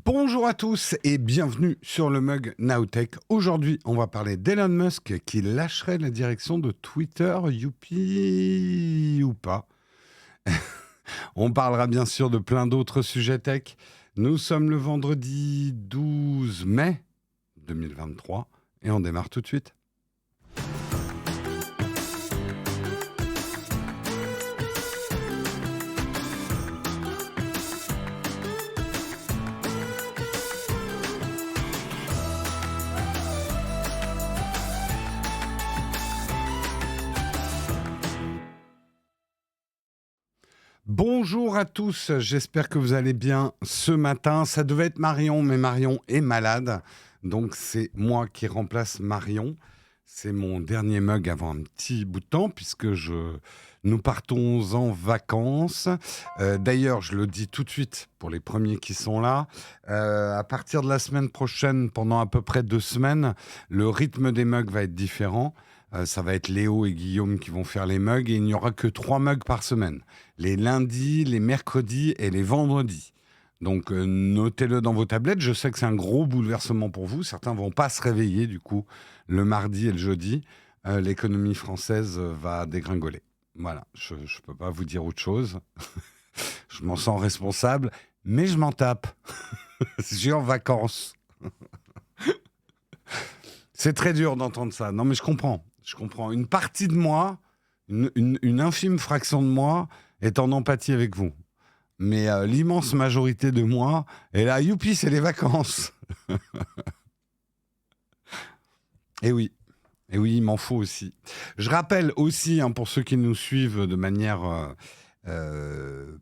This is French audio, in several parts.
Bonjour à tous et bienvenue sur le Mug Nowtech. Aujourd'hui, on va parler d'Elon Musk qui lâcherait la direction de Twitter, youpi ou pas. On parlera bien sûr de plein d'autres sujets tech. Nous sommes le vendredi 12 mai 2023 et on démarre tout de suite. Bonjour à tous, j'espère que vous allez bien ce matin. Ça devait être Marion, mais Marion est malade. Donc c'est moi qui remplace Marion. C'est mon dernier mug avant un petit bout de temps puisque nous partons en vacances. D'ailleurs, je le dis tout de suite pour les premiers qui sont là. À partir de la semaine prochaine, pendant à peu près 2 semaines, le rythme des mugs va être différent. Ça va être Léo et Guillaume qui vont faire les mugs et il n'y aura que 3 mugs par semaine. Les lundis, les mercredis et les vendredis. Donc notez-le dans vos tablettes. Je sais que c'est un gros bouleversement pour vous. Certains vont pas se réveiller du coup le mardi et le jeudi. L'économie française va dégringoler. Voilà, je ne peux pas vous dire autre chose. Je m'en sens responsable, mais je m'en tape. Je suis en vacances. C'est très dur d'entendre ça. Non mais je comprends. Une partie de moi, une infime fraction de moi est en empathie avec vous. Mais l'immense majorité de moi est là, youpi, c'est les vacances. Et oui, il m'en faut aussi. Je rappelle aussi, pour ceux qui nous suivent de manière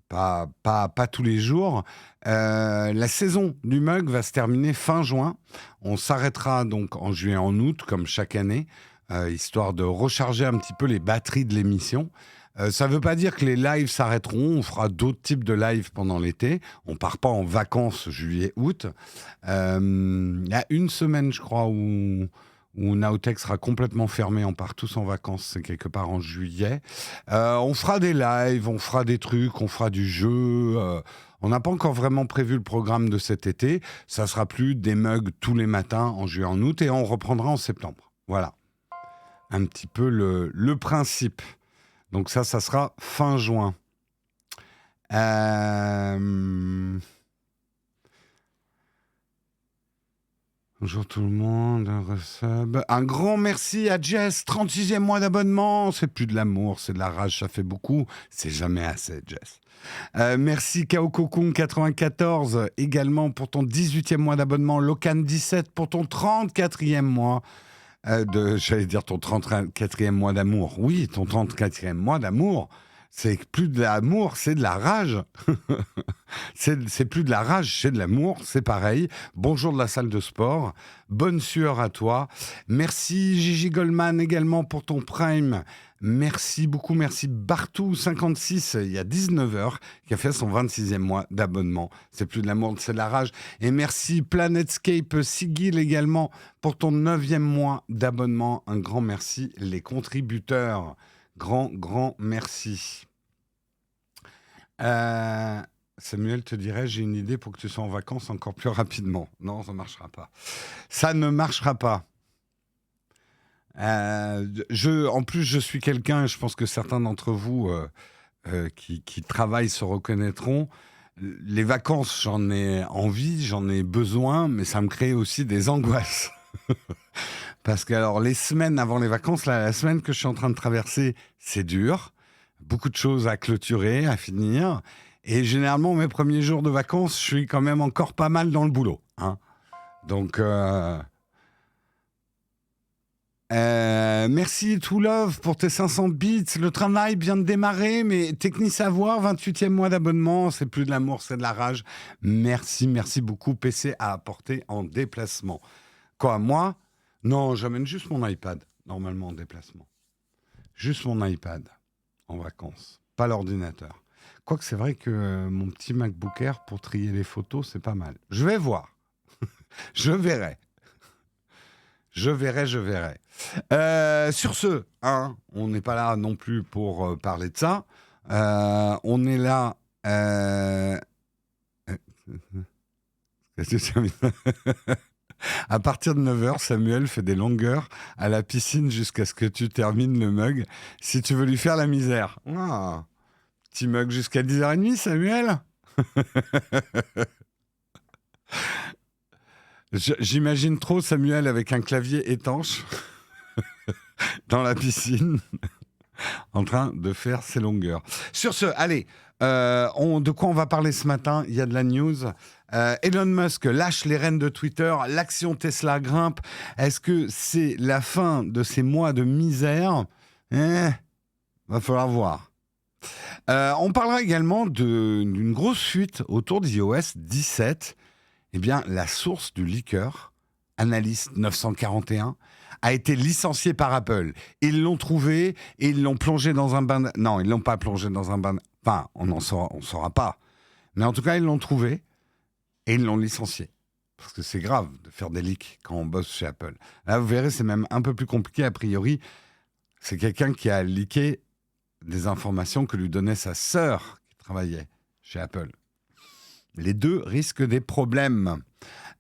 pas tous les jours, la saison du mug va se terminer fin juin. On s'arrêtera donc en juillet, en août, comme chaque année, histoire de recharger un petit peu les batteries de l'émission. Ça ne veut pas dire que les lives s'arrêteront. On fera d'autres types de lives pendant l'été. On part pas en vacances juillet-août. Il y a une semaine, je crois, où Nowtech sera complètement fermé. On part tous en vacances. C'est quelque part en juillet. On fera des lives, on fera des trucs, on fera du jeu. On n'a pas encore vraiment prévu le programme de cet été. Ça sera plus des mugs tous les matins en juillet, en août. Et on reprendra en septembre. Voilà. Un petit peu le principe. Donc ça sera fin juin. Bonjour tout le monde, un resub. Un grand merci à Jess, 36e mois d'abonnement. C'est plus de l'amour, c'est de la rage, ça fait beaucoup. C'est jamais assez, Jess. Merci Kaokokung 94 également pour ton 18e mois d'abonnement. Locan 17 pour ton 34e mois. J'allais dire ton 34e mois d'amour. Oui, ton 34e mois d'amour. C'est plus de l'amour, c'est de la rage. c'est plus de la rage, c'est de l'amour, c'est pareil. Bonjour de la salle de sport. Bonne sueur à toi. Merci Gigi Goldman également pour ton prime. Merci beaucoup, merci Bartou56, il y a 19 heures, qui a fait son 26e mois d'abonnement. C'est plus de l'amour, c'est de la rage. Et merci Planetscape Sigil également pour ton 9e mois d'abonnement. Un grand merci, les contributeurs. Grand merci. Samuel te dirait, j'ai une idée pour que tu sois en vacances encore plus rapidement. Non, ça ne marchera pas. Ça ne marchera pas. En plus, je suis quelqu'un, et je pense que certains d'entre vous qui travaillent se reconnaîtront. Les vacances, j'en ai envie, j'en ai besoin, mais ça me crée aussi des angoisses. Parce que alors, les semaines avant les vacances, la semaine que je suis en train de traverser, c'est dur. Beaucoup de choses à clôturer, à finir. Et généralement, mes premiers jours de vacances, je suis quand même encore pas mal dans le boulot. Donc, merci To Love pour tes 500 bits. Le travail vient de démarrer, mais Techni Savoir, 28e mois d'abonnement. C'est plus de l'amour, c'est de la rage. Merci beaucoup. PC à apporter en déplacement. Quoi, moi ? Non, j'amène juste mon iPad, normalement en déplacement. Juste mon iPad, en vacances. Pas l'ordinateur. Quoique c'est vrai que mon petit MacBook Air, pour trier les photos, c'est pas mal. Je vais voir. Je verrai. Sur ce, on n'est pas là non plus pour parler de ça. On est là... À partir de 9h, Samuel fait des longueurs à la piscine jusqu'à ce que tu termines le mug. Si tu veux lui faire la misère. Ah, petit mug jusqu'à 10h30, Samuel. J'imagine trop Samuel avec un clavier étanche dans la piscine en train de faire ses longueurs. Sur ce, allez, de quoi on va parler ce matin? Il y a de la news. Elon Musk lâche les rênes de Twitter, l'action Tesla grimpe. Est-ce que c'est la fin de ces mois de misère? Va falloir voir. On parlera également d'une grosse fuite autour d'iOS 17. Eh bien, la source du leaker, Analyst 941, a été licenciée par Apple. Ils l'ont trouvé et ils l'ont plongé dans un bain... Non, ils ne l'ont pas plongé dans un bain... Enfin, on ne saura pas. Mais en tout cas, ils l'ont trouvé et ils l'ont licencié. Parce que c'est grave de faire des leaks quand on bosse chez Apple. Là, vous verrez, c'est même un peu plus compliqué. A priori, c'est quelqu'un qui a leaké des informations que lui donnait sa sœur qui travaillait chez Apple. Les deux risquent des problèmes.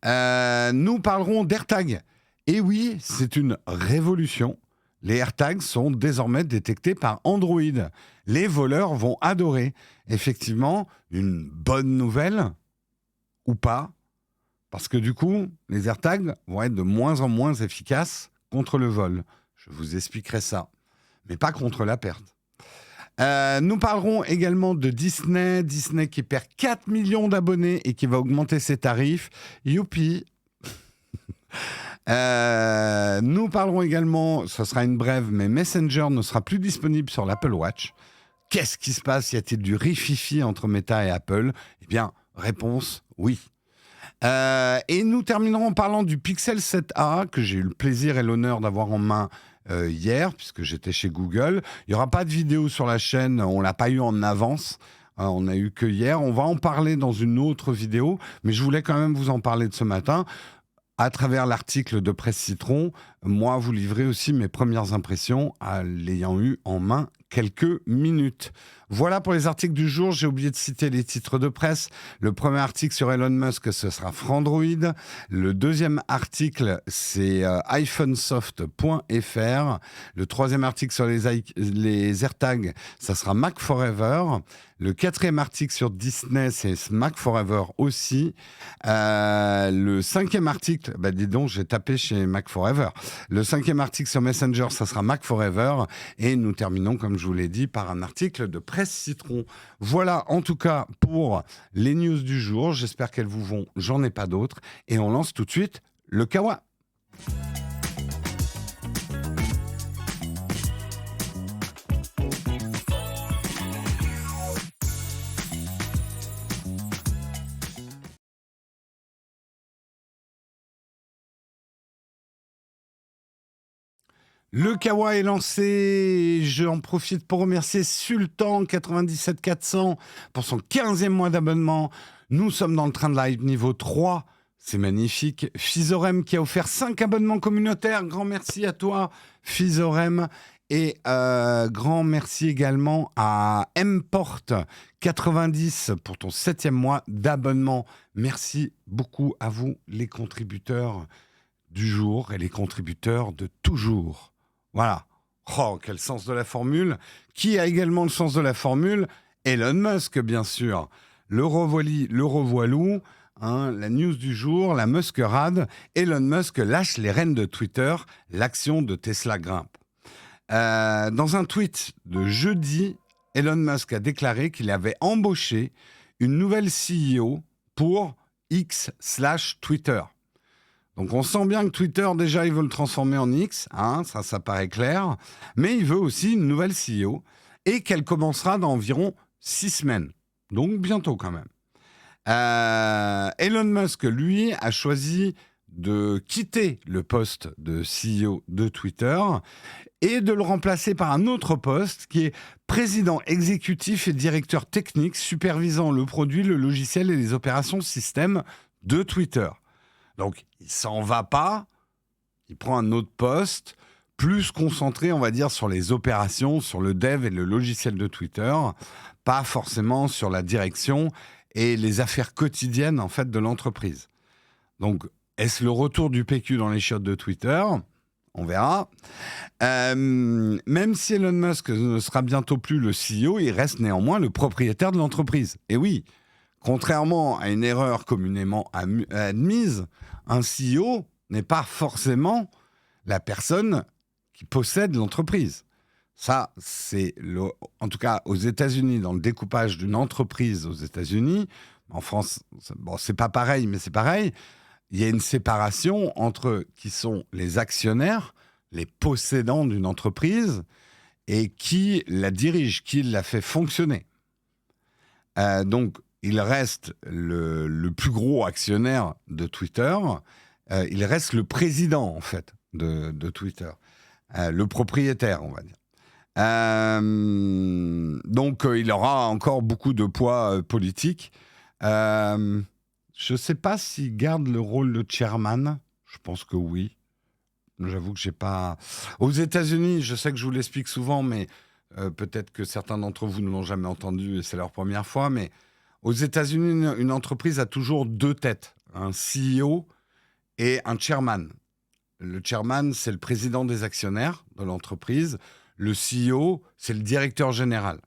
Nous parlerons d'AirTag. Et oui, c'est une révolution. Les AirTags sont désormais détectés par Android. Les voleurs vont adorer. Effectivement, une bonne nouvelle, ou pas, parce que du coup, les AirTags vont être de moins en moins efficaces contre le vol. Je vous expliquerai ça, mais pas contre la perte. Nous parlerons également de Disney. Disney qui perd 4 millions d'abonnés et qui va augmenter ses tarifs. Youpi. Nous parlerons également, ce sera une brève, mais Messenger ne sera plus disponible sur l'Apple Watch. Qu'est-ce qui se passe? Y a-t-il du rififi entre Meta et Apple? Eh bien, réponse, oui. Et nous terminerons en parlant du Pixel 7a que j'ai eu le plaisir et l'honneur d'avoir en main hier, puisque j'étais chez Google. Il n'y aura pas de vidéo sur la chaîne, on ne l'a pas eu en avance. On n'a eu que hier. On va en parler dans une autre vidéo, mais je voulais quand même vous en parler de ce matin. À travers l'article de Presse Citron, moi, vous livrez aussi mes premières impressions en l'ayant eu en main quelques minutes. Voilà pour les articles du jour. J'ai oublié de citer les titres de presse. Le premier article sur Elon Musk, ce sera Frandroid. Le deuxième article, c'est iPhonesoft.fr. Le troisième article sur les AirTags, ça sera Mac Forever. Le quatrième article sur Disney, c'est Mac Forever aussi. Le cinquième article, dis donc, j'ai tapé chez Mac Forever. Le cinquième article sur Messenger, ça sera Mac Forever. Et nous terminons, comme je vous l'ai dit, par un article de Presse Citron. Voilà, en tout cas, pour les news du jour. J'espère qu'elles vous vont. J'en ai pas d'autres. Et on lance tout de suite le Kawa. Le Kawa est lancé, j'en profite pour remercier Sultan 97 400 pour son 15e mois d'abonnement. Nous sommes dans le train de live niveau 3, c'est magnifique. Fizorem qui a offert 5 abonnements communautaires, grand merci à toi Fizorem. Et grand merci également à Mport 90 pour ton 7e mois d'abonnement. Merci beaucoup à vous les contributeurs du jour et les contributeurs de toujours. Voilà. Oh, quel sens de la formule. Qui a également le sens de la formule? Elon Musk, bien sûr. Le revoilou, la news du jour, la Muskerade. Elon Musk lâche les rênes de Twitter. L'action de Tesla grimpe. Dans un tweet de jeudi, Elon Musk a déclaré qu'il avait embauché une nouvelle CEO pour X/Twitter. Donc on sent bien que Twitter, déjà, il veut le transformer en X, ça paraît clair, mais il veut aussi une nouvelle CEO, et qu'elle commencera dans environ 6 semaines, donc bientôt quand même. Elon Musk, lui, a choisi de quitter le poste de CEO de Twitter et de le remplacer par un autre poste qui est président exécutif et directeur technique supervisant le produit, le logiciel et les opérations système de Twitter. Donc, il s'en va pas, il prend un autre poste, plus concentré, on va dire, sur les opérations, sur le dev et le logiciel de Twitter, pas forcément sur la direction et les affaires quotidiennes, en fait, de l'entreprise. Donc, est-ce le retour du PQ dans les chiottes de Twitter ? On verra. Même si Elon Musk ne sera bientôt plus le CEO, il reste néanmoins le propriétaire de l'entreprise. Et oui, contrairement à une erreur communément admise, un CEO n'est pas forcément la personne qui possède l'entreprise. Ça, en tout cas aux États-Unis, dans le découpage d'une entreprise aux États-Unis, en France, c'est pas pareil, mais c'est pareil, il y a une séparation entre qui sont les actionnaires, les possédants d'une entreprise, et qui la dirige, qui la fait fonctionner. Donc, il reste le plus gros actionnaire de Twitter, il reste le président, en fait, de Twitter, le propriétaire, on va dire. Donc, il aura encore beaucoup de poids politique. Je ne sais pas s'il garde le rôle de chairman. Je pense que oui. J'avoue que j'ai pas... Aux États-Unis, je sais que je vous l'explique souvent, mais peut-être que certains d'entre vous ne l'ont jamais entendu et c'est leur première fois, mais aux États-Unis, une entreprise a toujours deux têtes, un CEO et un chairman. Le chairman, c'est le président des actionnaires de l'entreprise. Le CEO, c'est le directeur général.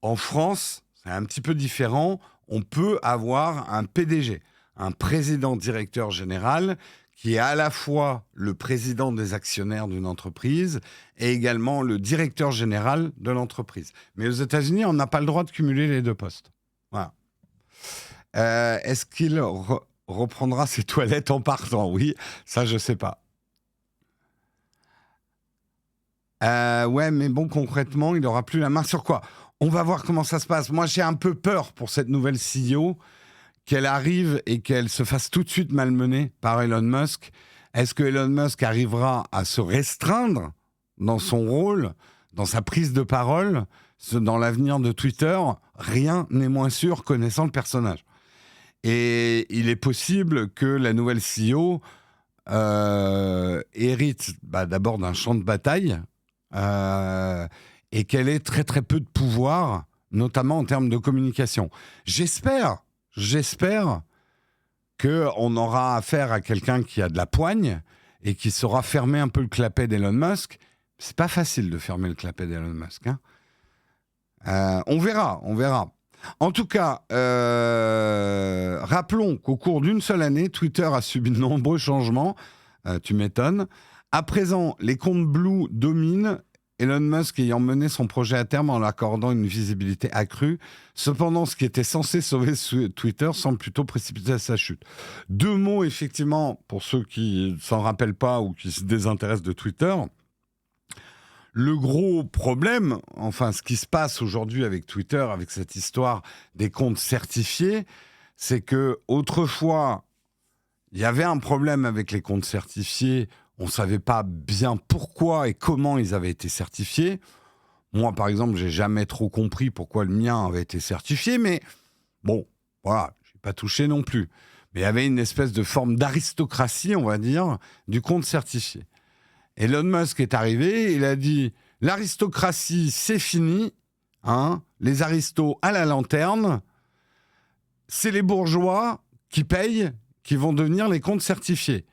En France, c'est un petit peu différent. On peut avoir un PDG, un président directeur général, qui est à la fois le président des actionnaires d'une entreprise et également le directeur général de l'entreprise. Mais aux États-Unis, on n'a pas le droit de cumuler les deux postes. Voilà. Est-ce qu'il reprendra ses toilettes en partant ? Oui, ça, je ne sais pas. Ouais, mais bon, concrètement, il n'aura plus la main sur quoi ? On va voir comment ça se passe. Moi, j'ai un peu peur pour cette nouvelle CEO, qu'elle arrive et qu'elle se fasse tout de suite malmener par Elon Musk. Est-ce que Elon Musk arrivera à se restreindre dans son rôle, dans sa prise de parole, dans l'avenir de Twitter ? Rien n'est moins sûr connaissant le personnage. Et il est possible que la nouvelle CEO hérite d'abord d'un champ de bataille et qu'elle ait très très peu de pouvoir, notamment en termes de communication. J'espère qu'on aura affaire à quelqu'un qui a de la poigne et qui saura fermer un peu le clapet d'Elon Musk. C'est pas facile de fermer le clapet d'Elon Musk. Hein. On verra. En tout cas, rappelons qu'au cours d'une seule année, Twitter a subi de nombreux changements. Tu m'étonnes. À présent, les comptes Blue dominent, Elon Musk ayant mené son projet à terme en l'accordant une visibilité accrue. Cependant, ce qui était censé sauver Twitter semble plutôt précipiter sa chute. Deux mots, effectivement, pour ceux qui ne s'en rappellent pas ou qui se désintéressent de Twitter. Le gros problème, enfin ce qui se passe aujourd'hui avec Twitter, avec cette histoire des comptes certifiés, c'est que autrefois, il y avait un problème avec les comptes certifiés. On ne savait pas bien pourquoi et comment ils avaient été certifiés. Moi, par exemple, j'ai jamais trop compris pourquoi le mien avait été certifié, mais bon, voilà, je n'ai pas touché non plus. Mais il y avait une espèce de forme d'aristocratie, on va dire, du compte certifié. Elon Musk est arrivé, il a dit « L'aristocratie, c'est fini, hein, les aristos à la lanterne, c'est les bourgeois qui payent, qui vont devenir les comptes certifiés.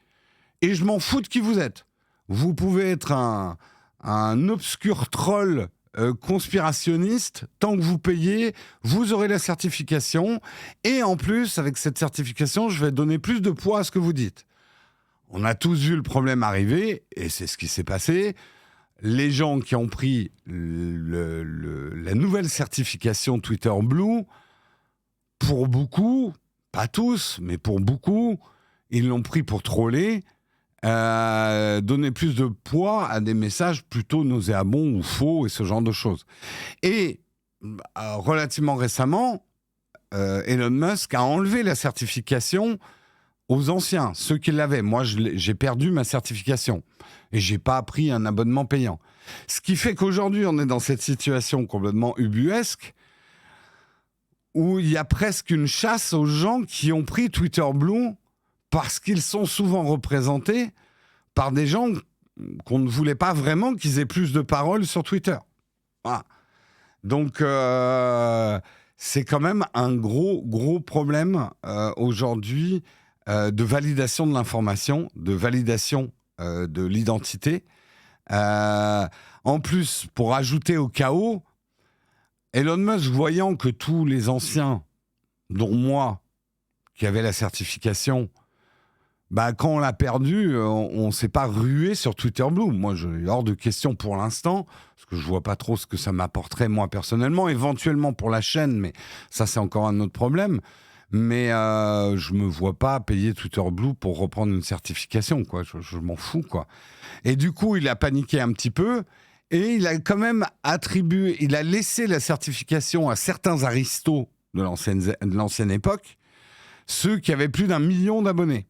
Et je m'en fous de qui vous êtes. Vous pouvez être un obscur troll conspirationniste, tant que vous payez, vous aurez la certification, et en plus, avec cette certification, je vais donner plus de poids à ce que vous dites. » On a tous vu le problème arriver, et c'est ce qui s'est passé. Les gens qui ont pris la nouvelle certification Twitter Blue, pour beaucoup, pas tous, mais pour beaucoup, ils l'ont pris pour troller, donner plus de poids à des messages plutôt nauséabonds ou faux et ce genre de choses. Et relativement récemment, Elon Musk a enlevé la certification aux anciens, ceux qui l'avaient. Moi, j'ai perdu ma certification et j'ai pas pris un abonnement payant. Ce qui fait qu'aujourd'hui, on est dans cette situation complètement ubuesque où il y a presque une chasse aux gens qui ont pris Twitter Blue parce qu'ils sont souvent représentés par des gens qu'on ne voulait pas vraiment qu'ils aient plus de parole sur Twitter. Voilà. Donc, c'est quand même un gros problème aujourd'hui de validation de l'information, de validation de l'identité. En plus, pour ajouter au chaos, Elon Musk, voyant que tous les anciens, dont moi, qui avaient la certification, quand on l'a perdu, on ne s'est pas rué sur Twitter Blue. Moi, hors de question pour l'instant, parce que je ne vois pas trop ce que ça m'apporterait moi personnellement, éventuellement pour la chaîne, mais ça c'est encore un autre problème. Mais je me vois pas payer Twitter Blue pour reprendre une certification, quoi. Je m'en fous, quoi. Et du coup, il a paniqué un petit peu et il a quand même il a laissé la certification à certains aristos de l'ancienne époque, ceux qui avaient plus d'1 million d'abonnés.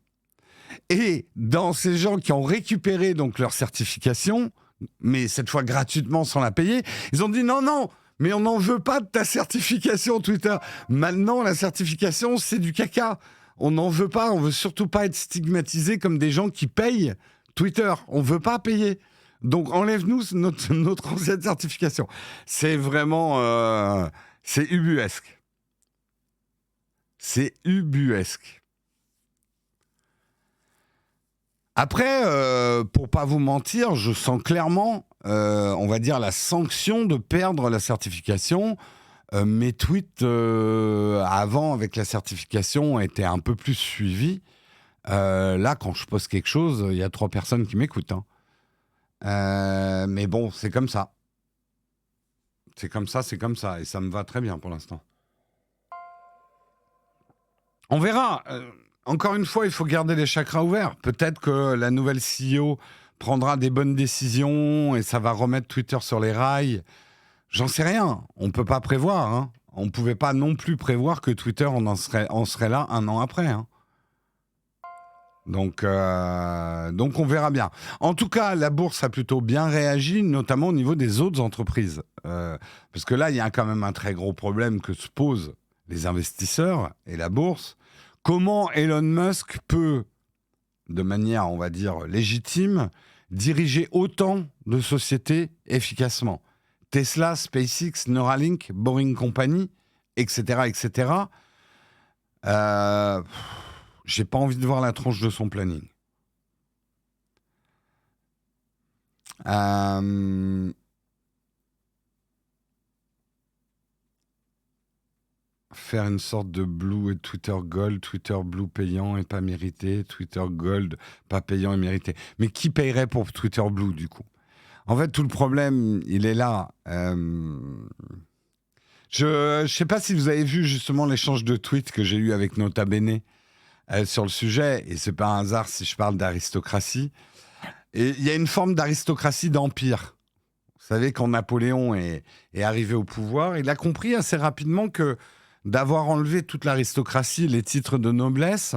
Et dans ces gens qui ont récupéré donc leur certification, mais cette fois gratuitement sans la payer, ils ont dit non, mais on n'en veut pas de ta certification Twitter. Maintenant, la certification, c'est du caca. On n'en veut pas, on veut surtout pas être stigmatisé comme des gens qui payent Twitter. On veut pas payer. Donc enlève-nous notre ancienne certification. C'est vraiment... c'est ubuesque. C'est ubuesque. Après, pour pas vous mentir, je sens clairement, on va dire, la sanction de perdre la certification. Mes tweets avant, avec la certification, étaient un peu plus suivis. Là, quand je poste quelque chose, il y a 3 personnes qui m'écoutent. Mais bon, c'est comme ça. C'est comme ça. Et ça me va très bien pour l'instant. On verra. Encore une fois, il faut garder les chakras ouverts. Peut-être que la nouvelle CEO prendra des bonnes décisions et ça va remettre Twitter sur les rails. J'en sais rien. On ne peut pas prévoir. On ne pouvait pas non plus prévoir que Twitter en serait là 1 an après. Donc on verra bien. En tout cas, la bourse a plutôt bien réagi, notamment au niveau des autres entreprises. Parce que là, il y a quand même un très gros problème que se posent les investisseurs et la bourse. Comment Elon Musk peut, de manière, on va dire, légitime, diriger autant de sociétés efficacement ? Tesla, SpaceX, Neuralink, Boring Company, etc., etc. J'ai pas envie de voir la tronche de son planning. Faire une sorte de Blue et Twitter Gold, Twitter Blue payant et pas mérité, Twitter Gold pas payant et mérité. Mais qui payerait pour Twitter Blue, du coup ? En fait, tout le problème, il est là. Je sais pas si vous avez vu justement l'échange de tweets que j'ai eu avec Nota Bene sur le sujet, et c'est pas un hasard si je parle d'aristocratie. Et il y a une forme d'aristocratie d'empire. Vous savez, quand Napoléon est arrivé au pouvoir, il a compris assez rapidement que d'avoir enlevé toute l'aristocratie, les titres de noblesse,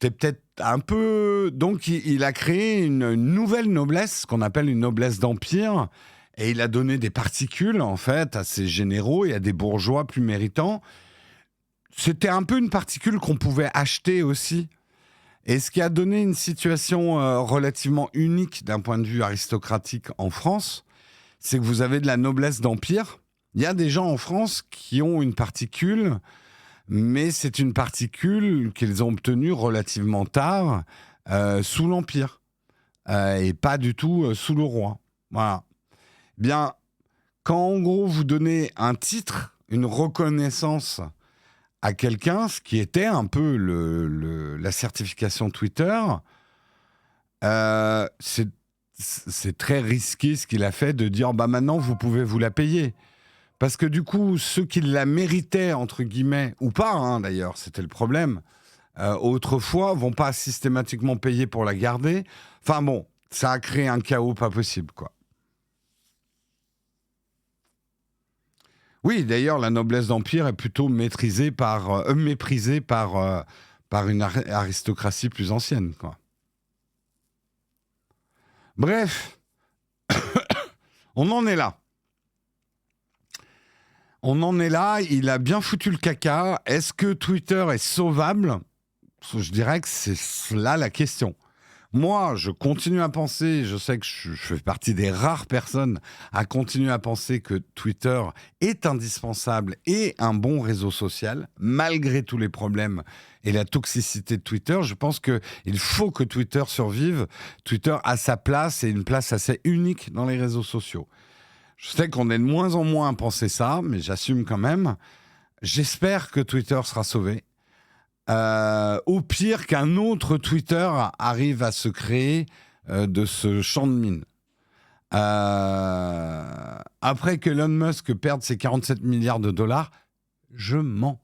c'est peut-être un peu... Donc, il a créé une nouvelle noblesse, qu'on appelle une noblesse d'empire, et il a donné des particules, en fait, à ses généraux et à des bourgeois plus méritants. C'était un peu une particule qu'on pouvait acheter aussi. Et ce qui a donné une situation relativement unique d'un point de vue aristocratique en France, c'est que vous avez de la noblesse d'empire. Il y a des gens en France qui ont une particule, mais c'est une particule qu'ils ont obtenue relativement tard, sous l'Empire, et pas du tout sous le roi. Voilà. Bien, quand en gros vous donnez un titre, une reconnaissance à quelqu'un, ce qui était un peu la certification Twitter, c'est très risqué ce qu'il a fait de dire maintenant vous pouvez vous la payer. Parce que du coup, ceux qui la méritaient, entre guillemets, ou pas d'ailleurs, c'était le problème, autrefois, vont pas systématiquement payer pour la garder. Enfin bon, ça a créé un chaos pas possible, quoi. Oui, d'ailleurs, la noblesse d'empire est plutôt méprisée par une aristocratie plus ancienne, quoi. Bref, on en est là. On en est là, il a bien foutu le caca. Est-ce que Twitter est sauvable ? Je dirais que c'est là la question. Moi, je continue à penser, je sais que je fais partie des rares personnes à continuer à penser que Twitter est indispensable et un bon réseau social, malgré tous les problèmes et la toxicité de Twitter. Je pense qu'il faut que Twitter survive. Twitter a sa place et une place assez unique dans les réseaux sociaux. Je sais qu'on est de moins en moins à penser ça, mais j'assume quand même. J'espère que Twitter sera sauvé. Au pire qu'un autre Twitter arrive à se créer de ce champ de mine. Après que Elon Musk perde ses 47 milliards de dollars, je m'en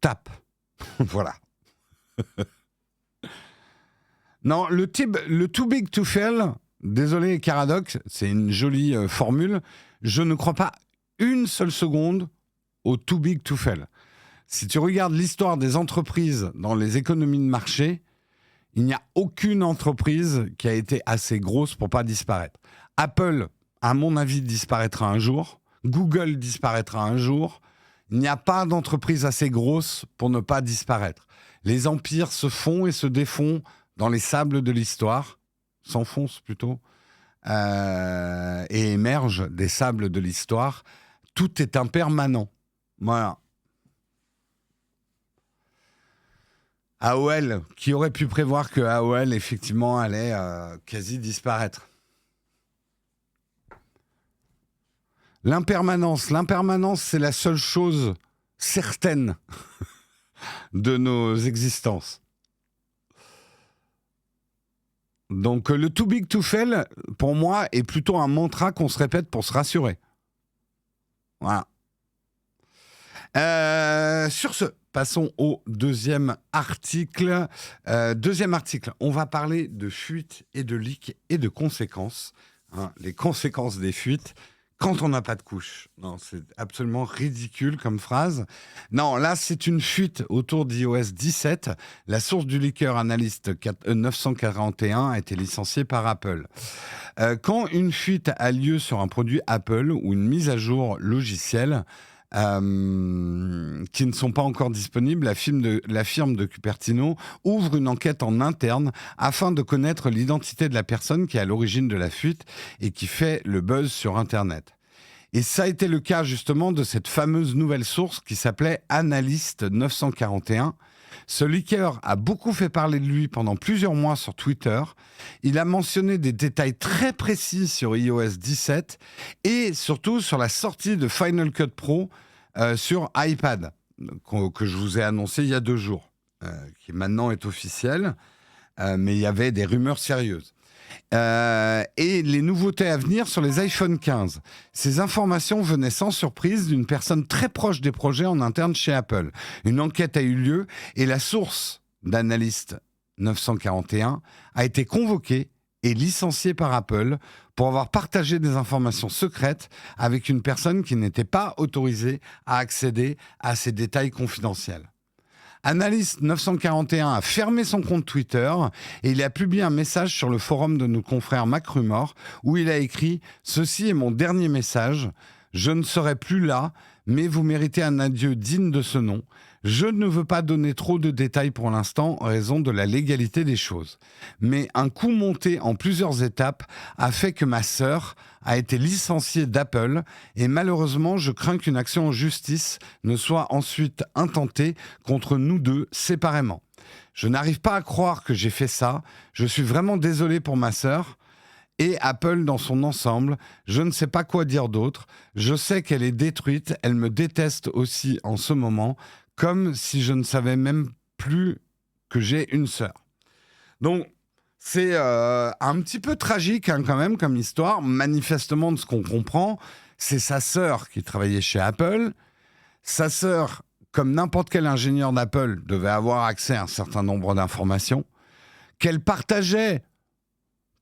tape. Voilà. Non, le too big to fail, désolé Caradoc, c'est une jolie formule, je ne crois pas une seule seconde au too big to fail. Si tu regardes l'histoire des entreprises dans les économies de marché, il n'y a aucune entreprise qui a été assez grosse pour pas disparaître. Apple, à mon avis, disparaîtra un jour. Google disparaîtra un jour. Il n'y a pas d'entreprise assez grosse pour ne pas disparaître. Les empires se font et se défont dans les sables de l'histoire, s'enfoncent plutôt, et émergent des sables de l'histoire. Tout est impermanent. Voilà. AOL, qui aurait pu prévoir que AOL, effectivement, allait quasi disparaître. L'impermanence, c'est la seule chose certaine de nos existences. Donc, le too big to fail, pour moi, est plutôt un mantra qu'on se répète pour se rassurer. Voilà. Sur ce, passons au deuxième article. On va parler de fuites et de leaks et de conséquences. Les conséquences des fuites quand on n'a pas de couche. Non, c'est absolument ridicule comme phrase. Non, là, c'est une fuite autour d'iOS 17. La source du leaker Analyst 941 a été licenciée par Apple. Quand une fuite a lieu sur un produit Apple ou une mise à jour logicielle, qui ne sont pas encore disponibles, la firme de Cupertino ouvre une enquête en interne afin de connaître l'identité de la personne qui est à l'origine de la fuite et qui fait le buzz sur Internet. Et ça a été le cas justement de cette fameuse nouvelle source qui s'appelait Analyst 941. Ce leaker a beaucoup fait parler de lui pendant plusieurs mois sur Twitter. Il a mentionné des détails très précis sur iOS 17 et surtout sur la sortie de Final Cut Pro sur iPad, que je vous ai annoncé il y a 2 jours, qui maintenant est officiel, mais il y avait des rumeurs sérieuses. Et les nouveautés à venir sur les iPhone 15. Ces informations venaient sans surprise d'une personne très proche des projets en interne chez Apple. Une enquête a eu lieu et la source d'Analyst 941 a été convoquée et licenciée par Apple pour avoir partagé des informations secrètes avec une personne qui n'était pas autorisée à accéder à ces détails confidentiels. Analyst 941 a fermé son compte Twitter et il a publié un message sur le forum de nos confrères MacRumors où il a écrit « Ceci est mon dernier message. Je ne serai plus là, mais vous méritez un adieu digne de ce nom. Je ne veux pas donner trop de détails pour l'instant en raison de la légalité des choses. Mais un coup monté en plusieurs étapes a fait que ma sœur a été licenciée d'Apple et malheureusement, je crains qu'une action en justice ne soit ensuite intentée contre nous deux séparément. Je n'arrive pas à croire que j'ai fait ça. Je suis vraiment désolé pour ma sœur. Et Apple dans son ensemble, je ne sais pas quoi dire d'autre. Je sais qu'elle est détruite, elle me déteste aussi en ce moment, comme si je ne savais même plus que j'ai une sœur. Donc, c'est un petit peu tragique quand même comme histoire. Manifestement, de ce qu'on comprend, c'est sa sœur qui travaillait chez Apple. Sa sœur, comme n'importe quel ingénieur d'Apple, devait avoir accès à un certain nombre d'informations qu'elle partageait.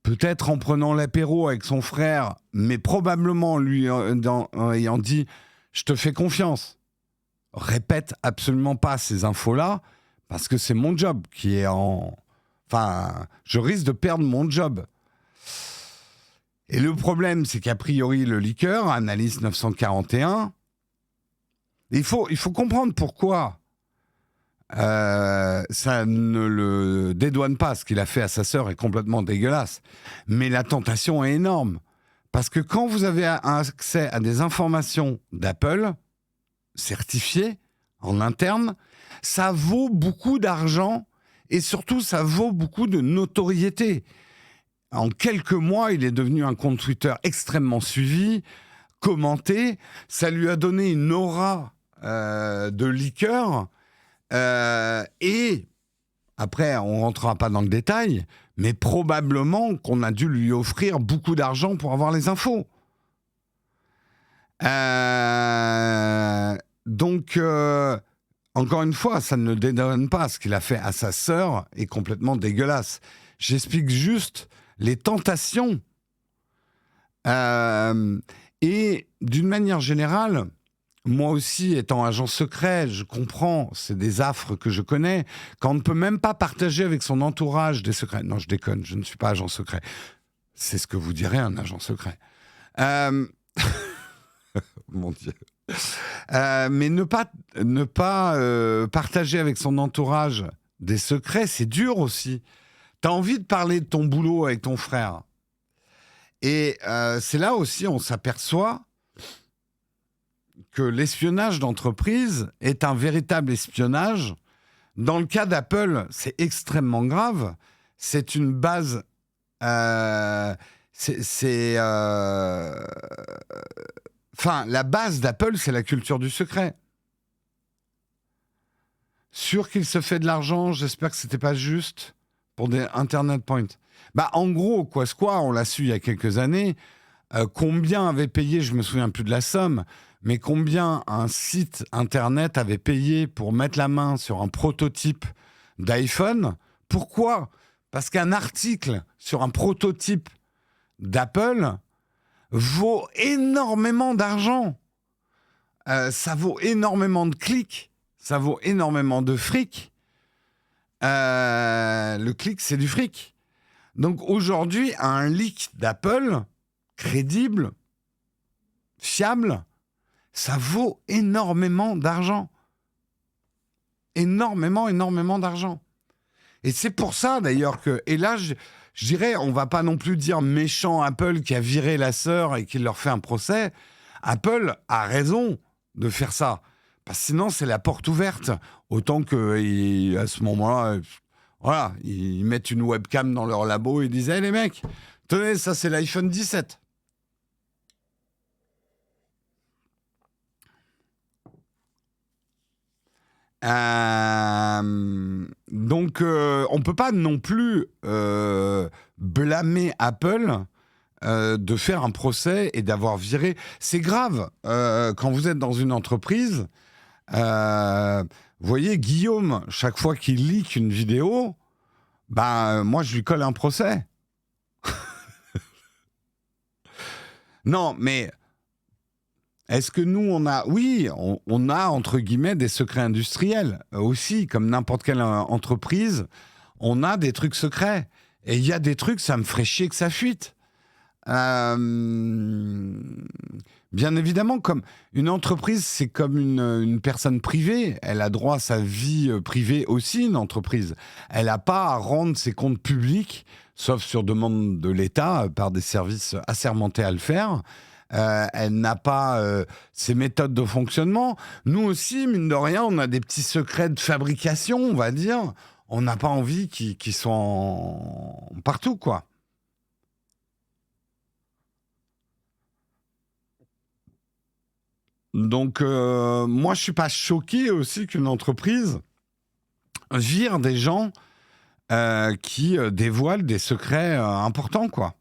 Peut-être en prenant l'apéro avec son frère, mais probablement lui ayant dit « Je te fais confiance ». Répète absolument pas ces infos-là, parce que c'est mon job qui est en... Enfin, je risque de perdre mon job. Et le problème, c'est qu'a priori, le leaker, Analyst 941, il faut comprendre pourquoi. Ça ne le dédouane pas. Ce qu'il a fait à sa sœur est complètement dégueulasse. Mais la tentation est énorme. Parce que quand vous avez accès à des informations d'Apple, certifiées, en interne, ça vaut beaucoup d'argent et surtout, ça vaut beaucoup de notoriété. En quelques mois, il est devenu un compte Twitter extrêmement suivi, commenté. Ça lui a donné une aura de liqueur. Et après, on ne rentrera pas dans le détail, mais probablement qu'on a dû lui offrir beaucoup d'argent pour avoir les infos. Donc, encore une fois, ça ne dédouane pas. Ce qu'il a fait à sa sœur est complètement dégueulasse. J'explique juste les tentations. Et d'une manière générale, moi aussi, étant agent secret, je comprends, c'est des affres que je connais, quand on ne peut même pas partager avec son entourage des secrets. Non, je déconne, je ne suis pas agent secret. C'est ce que vous direz un agent secret. Mon Dieu. Mais ne pas partager avec son entourage des secrets, c'est dur aussi. T'as envie de parler de ton boulot avec ton frère. Et c'est là aussi on s'aperçoit que l'espionnage d'entreprise est un véritable espionnage. Dans le cas d'Apple, c'est extrêmement grave. C'est une base... Enfin, la base d'Apple, c'est la culture du secret. Sûr qu'il se fait de l'argent, j'espère que c'était pas juste pour des Internet Point. Bah, en gros, quoi, on l'a su il y a quelques années, combien avait payé, je me souviens plus de la somme, mais combien un site Internet avait payé pour mettre la main sur un prototype d'iPhone. Pourquoi ? Parce qu'un article sur un prototype d'Apple vaut énormément d'argent. Ça vaut énormément de clics, ça vaut énormément de fric. Le clic, c'est du fric. Donc aujourd'hui, un leak d'Apple, crédible, fiable, ça vaut énormément d'argent. Énormément d'argent. Et c'est pour ça d'ailleurs que... Et là, je dirais, on va pas non plus dire méchant Apple qui a viré la sœur et qui leur fait un procès. Apple a raison de faire ça. Parce que sinon, c'est la porte ouverte. Autant qu'à ce moment-là, voilà, ils mettent une webcam dans leur labo et disent hey, les mecs, tenez, ça c'est l'iPhone 17. Donc, on ne peut pas non plus blâmer Apple de faire un procès et d'avoir viré. C'est grave. Quand vous êtes dans une entreprise, vous voyez, Guillaume, chaque fois qu'il leak une vidéo, moi, je lui colle un procès. Non, mais... Est-ce que nous, on a... Oui, on a, entre guillemets, des secrets industriels aussi, comme n'importe quelle entreprise. On a des trucs secrets. Et il y a des trucs, ça me ferait chier que ça fuite. Bien évidemment, comme une entreprise, c'est comme une personne privée. Elle a droit à sa vie privée aussi, une entreprise. Elle n'a pas à rendre ses comptes publics, sauf sur demande de l'État, par des services assermentés à le faire. Elle n'a pas ses méthodes de fonctionnement. Nous aussi, mine de rien, on a des petits secrets de fabrication, on va dire. On n'a pas envie qu'ils soient partout, quoi. Donc, moi, je suis pas choqué aussi qu'une entreprise vire des gens qui dévoilent des secrets importants, quoi.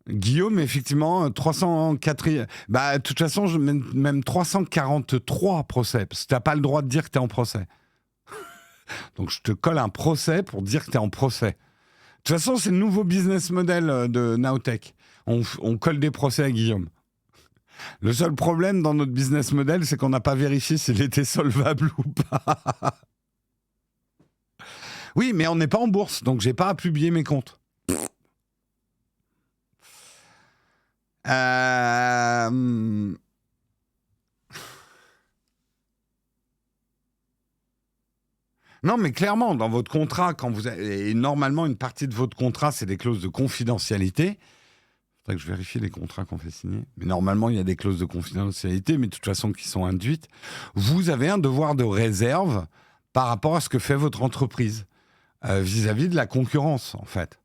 Guillaume, effectivement, 304... de toute façon, même 343 procès, parce que tu n'as pas le droit de dire que tu es en procès. Donc, je te colle un procès pour dire que tu es en procès. De toute façon, c'est le nouveau business model de Nowtech. On colle des procès à Guillaume. Le seul problème dans notre business model, c'est qu'on n'a pas vérifié s'il était solvable ou pas. Oui, mais on n'est pas en bourse, donc j'ai pas à publier mes comptes. Non, mais clairement, dans votre contrat, quand vous avez, et normalement, une partie de votre contrat, c'est des clauses de confidentialité. Il faudrait que je vérifie les contrats qu'on fait signer. Mais normalement, il y a des clauses de confidentialité, mais de toute façon, qui sont induites. Vous avez un devoir de réserve par rapport à ce que fait votre entreprise vis-à-vis de la concurrence, en fait.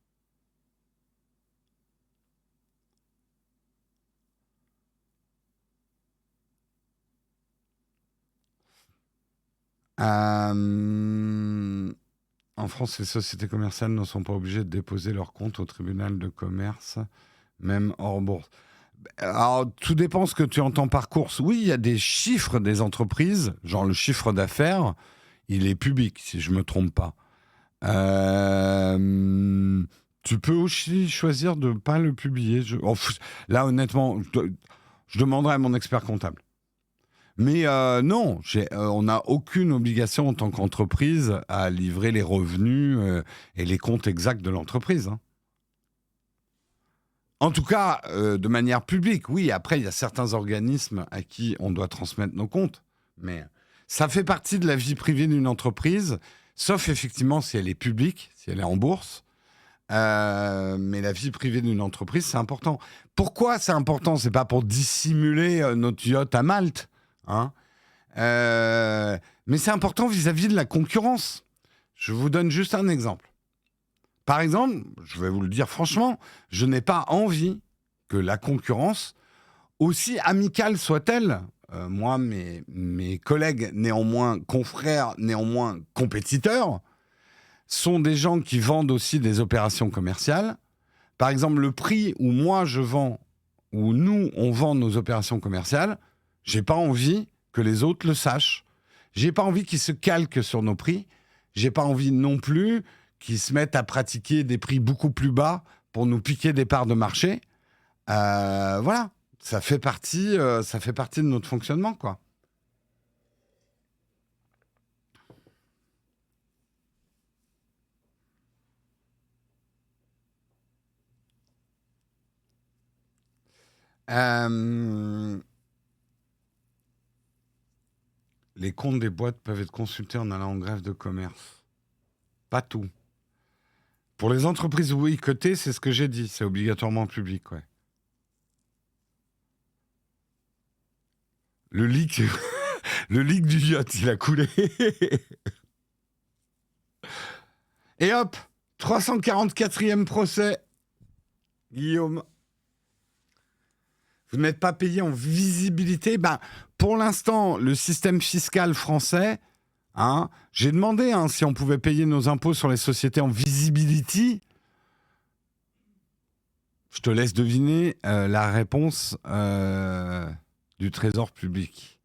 En France, les sociétés commerciales ne sont pas obligées de déposer leur compte au tribunal de commerce, même hors bourse. Alors, tout dépend ce que tu entends par course. Oui, il y a des chiffres des entreprises, genre le chiffre d'affaires, il est public, si je ne me trompe pas. Tu peux aussi choisir de ne pas le publier. Là, honnêtement, je demanderai à mon expert comptable. Mais non, on n'a aucune obligation en tant qu'entreprise à livrer les revenus et les comptes exacts de l'entreprise. Hein. En tout cas, de manière publique, oui. Après, il y a certains organismes à qui on doit transmettre nos comptes. Mais ça fait partie de la vie privée d'une entreprise, sauf effectivement si elle est publique, si elle est en bourse. Mais la vie privée d'une entreprise, c'est important. Pourquoi c'est important? C'est pas pour dissimuler notre yacht à Malte. Hein. Mais c'est important vis-à-vis de la concurrence. Je vous donne juste un exemple. Par exemple, je vais vous le dire franchement, je n'ai pas envie que la concurrence, aussi amicale soit-elle, moi, mes collègues, néanmoins confrères, néanmoins compétiteurs, sont des gens qui vendent aussi des opérations commerciales. Par exemple, le prix où moi je vends, où nous on vend nos opérations commerciales, j'ai pas envie que les autres le sachent. J'ai pas envie qu'ils se calquent sur nos prix. J'ai pas envie non plus qu'ils se mettent à pratiquer des prix beaucoup plus bas pour nous piquer des parts de marché. Voilà, ça fait partie de notre fonctionnement, quoi. Les comptes des boîtes peuvent être consultés en allant en greffe de commerce. Pas tout. Pour les entreprises oui cotées, c'est ce que j'ai dit, c'est obligatoirement public, ouais. Le leak, le leak du yacht, il a coulé. Et hop, 344e procès. Guillaume, vous n'êtes pas payé en visibilité. Ben, pour l'instant, le système fiscal français, hein, j'ai demandé si on pouvait payer nos impôts sur les sociétés en visibility. Je te laisse deviner la réponse du Trésor public.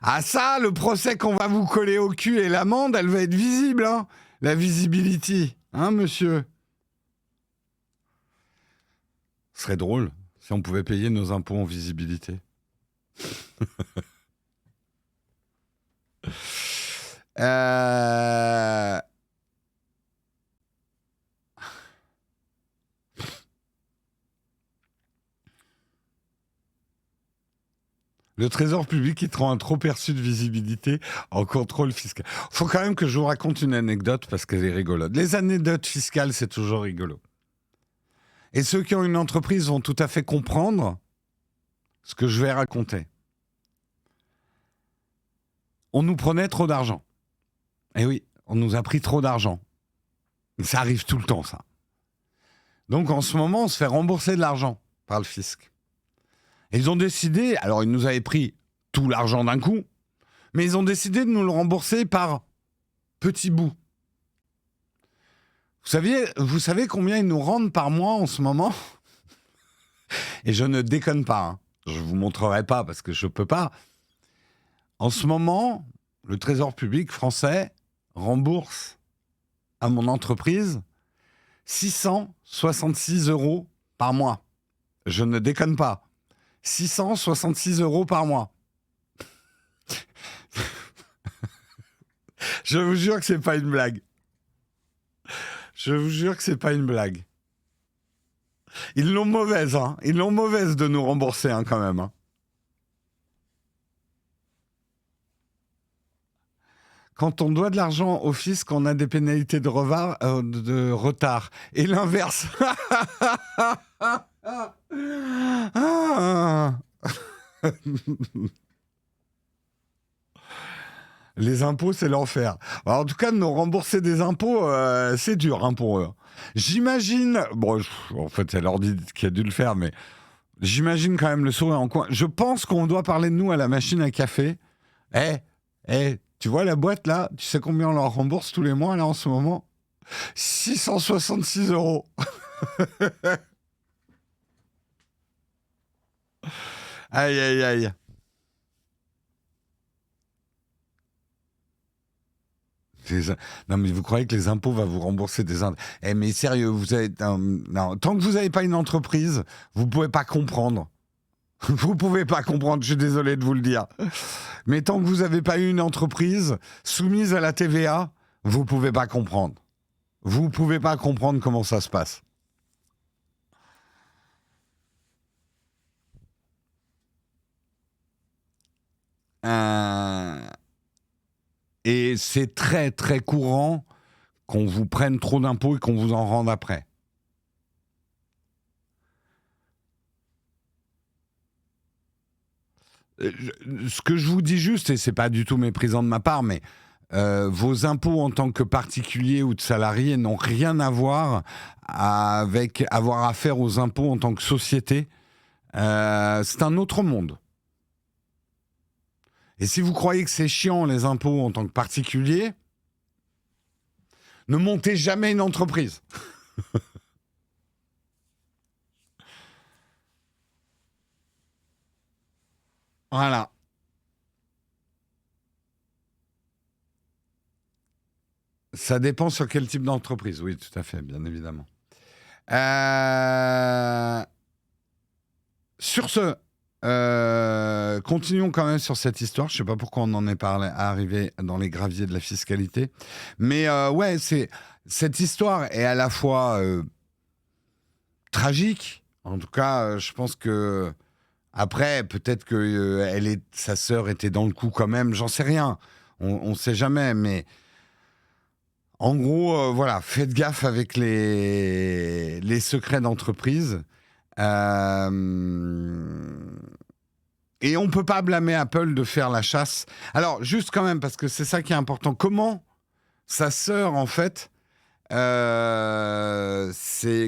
Ah ça, le procès qu'on va vous coller au cul et l'amende, elle va être visible, hein, la visibility, hein, monsieur. Ce serait drôle si on pouvait payer nos impôts en visibilité. Le Trésor public qui te rend un trop perçu de visibilité en contrôle fiscal. Faut quand même que je vous raconte une anecdote parce qu'elle est rigolote. Les anecdotes fiscales, c'est toujours rigolo. Et ceux qui ont une entreprise vont tout à fait comprendre ce que je vais raconter. On nous prenait trop d'argent. Eh oui, on nous a pris trop d'argent. Ça arrive tout le temps, ça. Donc en ce moment, on se fait rembourser de l'argent par le fisc. Et ils ont décidé, alors ils nous avaient pris tout l'argent d'un coup, mais ils ont décidé de nous le rembourser par petits bouts. Vous savez combien ils nous rendent par mois en ce moment? Et je ne déconne pas, hein. Je ne vous montrerai pas parce que je ne peux pas. En ce moment, le Trésor public français rembourse à mon entreprise 666 € par mois. Je ne déconne pas. 666 € par mois. Je vous jure que c'est pas une blague. Je vous jure que c'est pas une blague. Ils l'ont mauvaise, hein. Ils l'ont mauvaise de nous rembourser, hein, quand même. Hein. quand on doit de l'argent au fisc, on a des pénalités de retard. Et l'inverse. Ah. Les impôts, c'est l'enfer. Alors, en tout cas, de nous rembourser des impôts, c'est dur hein, pour eux. J'imagine, bon, en fait, c'est l'ordi qui a dû le faire, mais j'imagine quand même le sourire en coin. Je pense qu'on doit parler de nous à la machine à café. Tu vois la boîte là? Tu sais combien on leur rembourse tous les mois là en ce moment? 666 €. Aïe, aïe, aïe. Non, mais vous croyez que les impôts vont vous rembourser des impôts? Mais sérieux, non, tant que vous n'avez pas une entreprise, vous ne pouvez pas comprendre. Vous pouvez pas comprendre, je suis désolé de vous le dire. Mais tant que vous n'avez pas eu une entreprise soumise à la TVA, vous pouvez pas comprendre. Vous pouvez pas comprendre comment ça se passe. Et c'est très très courant qu'on vous prenne trop d'impôts et qu'on vous en rende après. Ce que je vous dis juste, et c'est pas du tout méprisant de ma part, mais vos impôts en tant que particulier ou de salarié n'ont rien à voir avec avoir affaire aux impôts en tant que société. C'est un autre monde. Et si vous croyez que c'est chiant les impôts en tant que particulier, ne montez jamais une entreprise. Voilà. Ça dépend sur quel type d'entreprise. Oui, tout à fait, bien évidemment. Sur ce, continuons quand même sur cette histoire. Je ne sais pas pourquoi on en est arrivé dans les graviers de la fiscalité. Mais ouais, cette histoire est à la fois tragique. En tout cas, je pense que après, peut-être que sa sœur était dans le coup quand même. J'en sais rien. On ne sait jamais. Mais en gros, voilà, faites gaffe avec les secrets d'entreprise. Et on ne peut pas blâmer Apple de faire la chasse. Alors, juste quand même, parce que c'est ça qui est important. Comment sa sœur, en fait,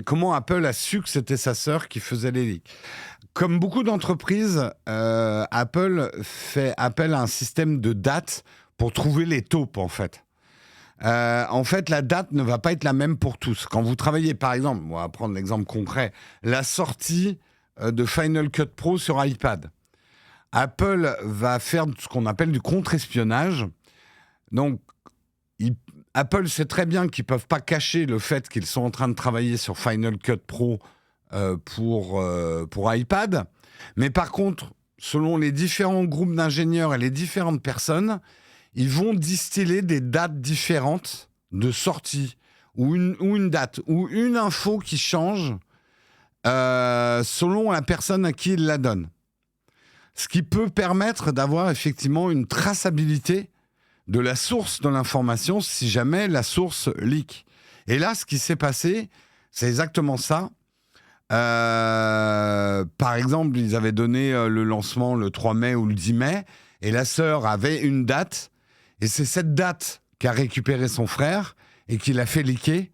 comment Apple a su que c'était sa sœur qui faisait les leaks? Comme beaucoup d'entreprises, Apple fait appel à un système de date pour trouver les taupes, en fait. En fait, la date ne va pas être la même pour tous. Quand vous travaillez, par exemple, on va prendre l'exemple concret, la sortie de Final Cut Pro sur iPad. Apple va faire ce qu'on appelle du contre-espionnage. Donc, Apple sait très bien qu'ils ne peuvent pas cacher le fait qu'ils sont en train de travailler sur Final Cut Pro pour iPad. Mais par contre, selon les différents groupes d'ingénieurs et les différentes personnes, ils vont distiller des dates différentes de sortie ou une date ou une info qui change selon la personne à qui ils la donnent. Ce qui peut permettre d'avoir effectivement une traçabilité de la source de l'information si jamais la source leak. Et là, ce qui s'est passé, c'est exactement ça. Par exemple, ils avaient donné le lancement le 3 mai ou le 10 mai, et la sœur avait une date, et c'est cette date qu'a récupéré son frère et qui l'a fait leaker.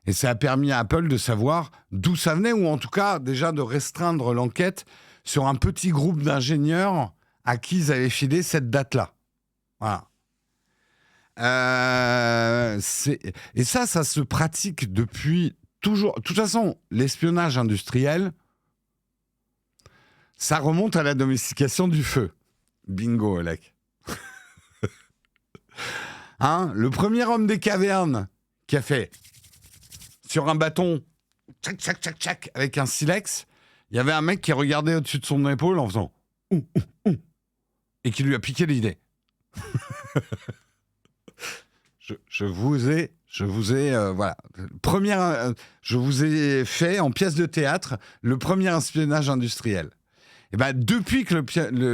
Et ça a permis à Apple de savoir d'où ça venait, ou en tout cas déjà de restreindre l'enquête sur un petit groupe d'ingénieurs à qui ils avaient filé cette date-là. Voilà. Et ça se pratique depuis toujours. De toute façon, l'espionnage industriel, ça remonte à la domestication du feu. Bingo, Olek. Le premier homme des cavernes qui a fait sur un bâton, tchac, tchac, tchac, tchac, avec un silex, il y avait un mec qui regardait au-dessus de son épaule en faisant et qui lui a piqué l'idée. Je vous ai voilà. Je vous ai fait en pièce de théâtre le premier espionnage industriel. Et ben depuis que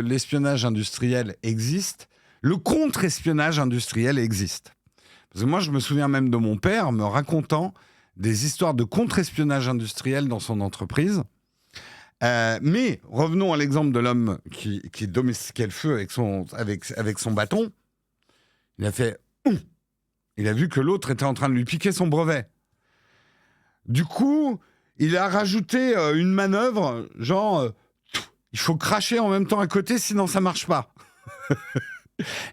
l'espionnage industriel existe, le contre-espionnage industriel existe. Parce que moi, je me souviens même de mon père me racontant des histoires de contre-espionnage industriel dans son entreprise. Mais revenons à l'exemple de l'homme qui domestiquait le feu avec son bâton. Il a fait... Il a vu que l'autre était en train de lui piquer son brevet. Du coup, il a rajouté une manœuvre, genre, il faut cracher en même temps à côté, sinon ça marche pas.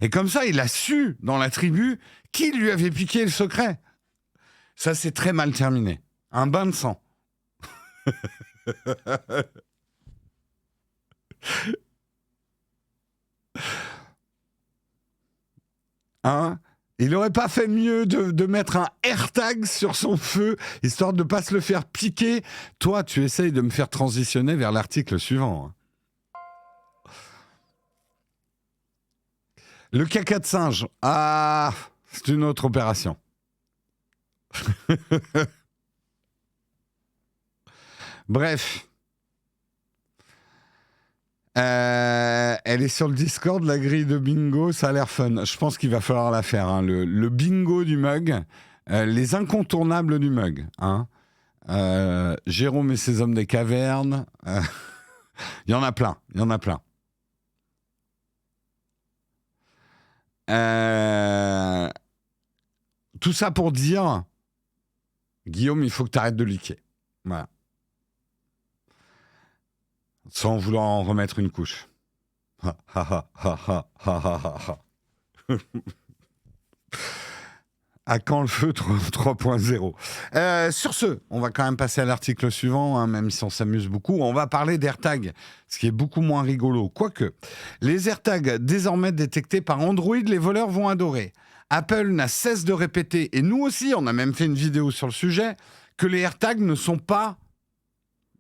Et comme ça, il a su, dans la tribu, qui lui avait piqué le secret. Ça, c'est très mal terminé. Un bain de sang. Hein? Il n'aurait pas fait mieux de mettre un AirTag sur son feu, histoire de ne pas se le faire piquer. Toi, tu essayes de me faire transitionner vers l'article suivant. Le caca de singe. Ah, c'est une autre opération. Bref. Elle est sur le Discord, la grille de bingo, ça a l'air fun. Je pense qu'il va falloir la faire. Hein. Le bingo du mug, les incontournables du mug. Hein. Jérôme et ses hommes des cavernes. Il y en a plein, il y en a plein. Tout ça pour dire, Guillaume, il faut que tu arrêtes de liker. Voilà. Sans vouloir en remettre une couche. À quand le feu 3.0 Sur ce, on va quand même passer à l'article suivant, hein, même si on s'amuse beaucoup. On va parler d'AirTag, ce qui est beaucoup moins rigolo. Quoique, les AirTags désormais détectés par Android, les voleurs vont adorer. Apple n'a cesse de répéter, et nous aussi, on a même fait une vidéo sur le sujet, que les AirTags ne sont pas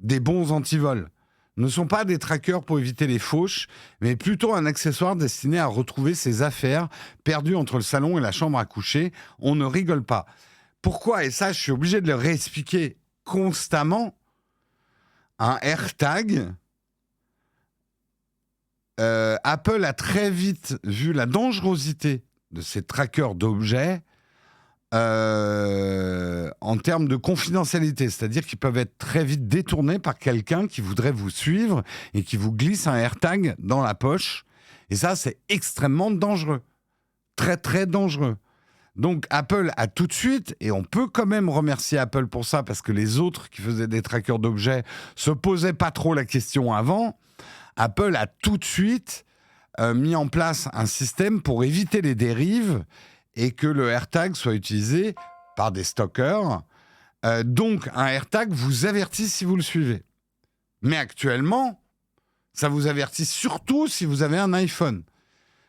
des bons antivols. Ne sont pas des trackers pour éviter les fauches, mais plutôt un accessoire destiné à retrouver ses affaires perdues entre le salon et la chambre à coucher. On ne rigole pas. Pourquoi ? Et ça, je suis obligé de le réexpliquer constamment. Un AirTag, Apple a très vite vu la dangerosité de ces trackers d'objets en termes de confidentialité, c'est-à-dire qu'ils peuvent être très vite détournés par quelqu'un qui voudrait vous suivre et qui vous glisse un AirTag dans la poche. Et ça, c'est extrêmement dangereux. Très, très dangereux. Donc, Apple a tout de suite, et on peut quand même remercier Apple pour ça, parce que les autres qui faisaient des trackers d'objets se posaient pas trop la question avant. Apple a tout de suite mis en place un système pour éviter les dérives et que le AirTag soit utilisé par des stalkers. Donc, un AirTag vous avertit si vous le suivez. Mais actuellement, ça vous avertit surtout si vous avez un iPhone.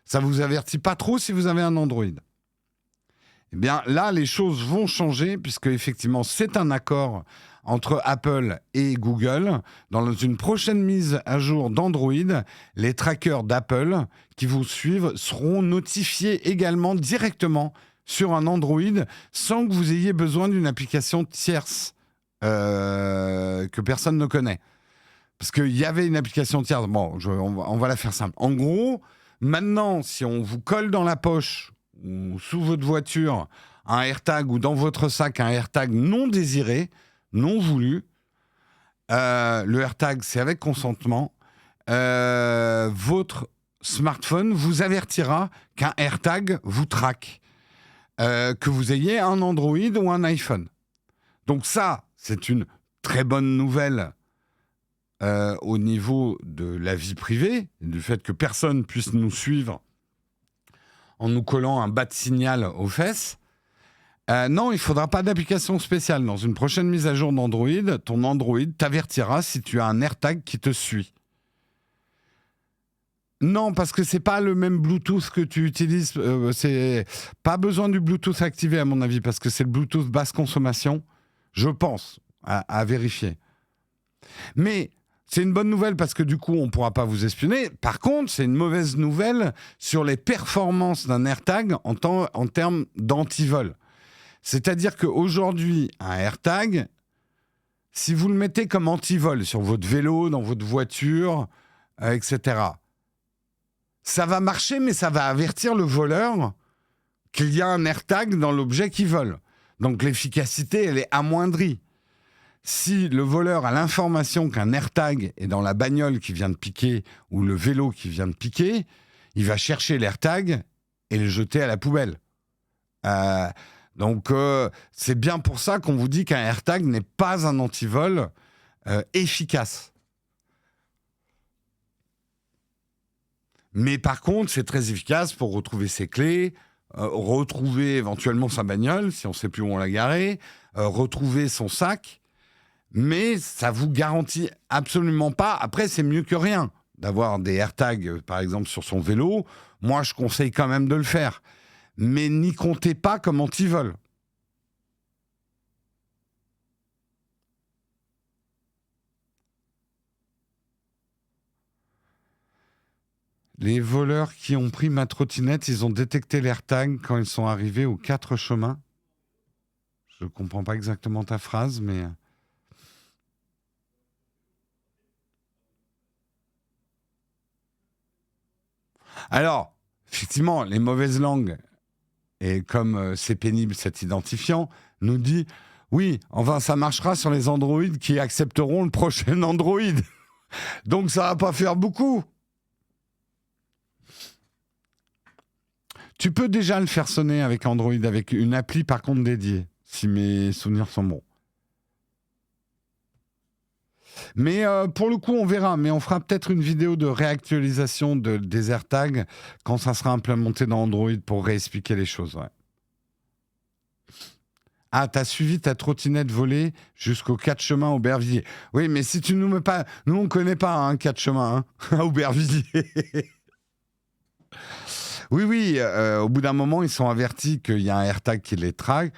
Ça vous avertit pas trop si vous avez un Android. Eh bien, là, les choses vont changer, puisque effectivement, c'est un accord entre Apple et Google. Dans une prochaine mise à jour d'Android, les trackers d'Apple qui vous suivent seront notifiés également directement sur un Android sans que vous ayez besoin d'une application tierce que personne ne connaît. Parce qu'il y avait une application tierce. Bon, on va la faire simple. En gros, maintenant, si on vous colle dans la poche ou sous votre voiture un AirTag ou dans votre sac un AirTag non désiré, non voulu, le AirTag, c'est avec consentement, votre smartphone vous avertira qu'un AirTag vous traque, que vous ayez un Android ou un iPhone. Donc ça, c'est une très bonne nouvelle au niveau de la vie privée, du fait que personne puisse nous suivre en nous collant un bas de signal aux fesses. Non, il ne faudra pas d'application spéciale. Dans une prochaine mise à jour d'Android, ton Android t'avertira si tu as un AirTag qui te suit. Non, parce que c'est pas le même Bluetooth que tu utilises. C'est pas besoin du Bluetooth activé, à mon avis, parce que c'est le Bluetooth basse consommation. Je pense, à vérifier. Mais c'est une bonne nouvelle parce que du coup, on ne pourra pas vous espionner. Par contre, c'est une mauvaise nouvelle sur les performances d'un AirTag en termes d'antivol. C'est-à-dire qu'aujourd'hui, un AirTag, si vous le mettez comme antivol sur votre vélo, dans votre voiture, etc., ça va marcher, mais ça va avertir le voleur qu'il y a un AirTag dans l'objet qu'il vole. Donc l'efficacité, elle est amoindrie. Si le voleur a l'information qu'un AirTag est dans la bagnole qui vient de piquer ou le vélo qui vient de piquer, il va chercher l'AirTag et le jeter à la poubelle. Donc c'est bien pour ça qu'on vous dit qu'un AirTag n'est pas un antivol efficace. Mais par contre, c'est très efficace pour retrouver ses clés, retrouver éventuellement sa bagnole, si on ne sait plus où on l'a garée, retrouver son sac. Mais ça vous garantit absolument pas. Après, c'est mieux que rien d'avoir des AirTags, par exemple, sur son vélo. Moi, je conseille quand même de le faire. Mais n'y comptez pas comme antivol. Les voleurs qui ont pris ma trottinette, ils ont détecté l'AirTag quand ils sont arrivés aux 4 chemins. Je ne comprends pas exactement ta phrase, mais... Alors, effectivement, les mauvaises langues, et comme c'est pénible cet identifiant, nous dit « Oui, enfin, ça marchera sur les Android qui accepteront le prochain Android. Donc, ça va pas faire beaucoup. » Tu peux déjà le faire sonner avec Android, avec une appli par contre dédiée, si mes souvenirs sont bons. Mais pour le coup, on verra. Mais on fera peut-être une vidéo de réactualisation des AirTags quand ça sera implémenté dans Android pour réexpliquer les choses. Ouais. Ah, t'as suivi ta trottinette volée jusqu'aux 4 chemins Aubervilliers. Oui, mais si tu nous mets pas... Nous, on connaît pas 4 chemins à Aubervilliers. Oui, oui, au bout d'un moment, ils sont avertis qu'il y a un AirTag qui les traque.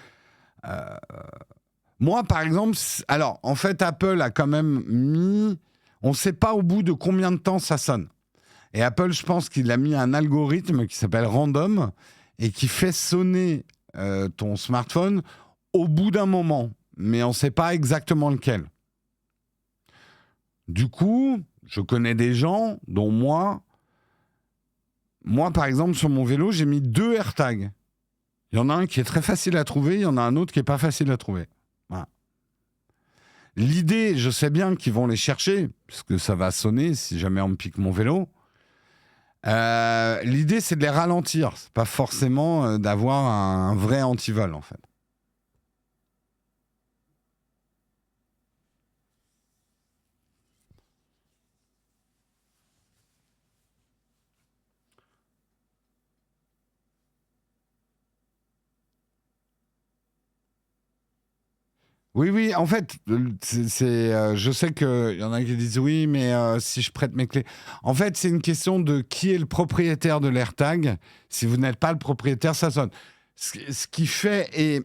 Moi, par exemple, alors, en fait, Apple a quand même mis... On ne sait pas au bout de combien de temps ça sonne. Et Apple, je pense qu'il a mis un algorithme qui s'appelle Random et qui fait sonner ton smartphone au bout d'un moment. Mais on ne sait pas exactement lequel. Du coup, je connais des gens, dont moi... Moi, par exemple, sur mon vélo, j'ai mis 2 AirTags. Il y en a un qui est très facile à trouver, il y en a un autre qui n'est pas facile à trouver. Voilà. L'idée, je sais bien qu'ils vont les chercher, parce que ça va sonner si jamais on me pique mon vélo. L'idée, c'est de les ralentir. C'est pas forcément d'avoir un vrai antivol, en fait. Oui, oui, en fait, je sais qu'il y en a qui disent oui, mais si je prête mes clés. En fait, c'est une question de qui est le propriétaire de l'AirTag. Si vous n'êtes pas le propriétaire, ça sonne. Ce qui fait, et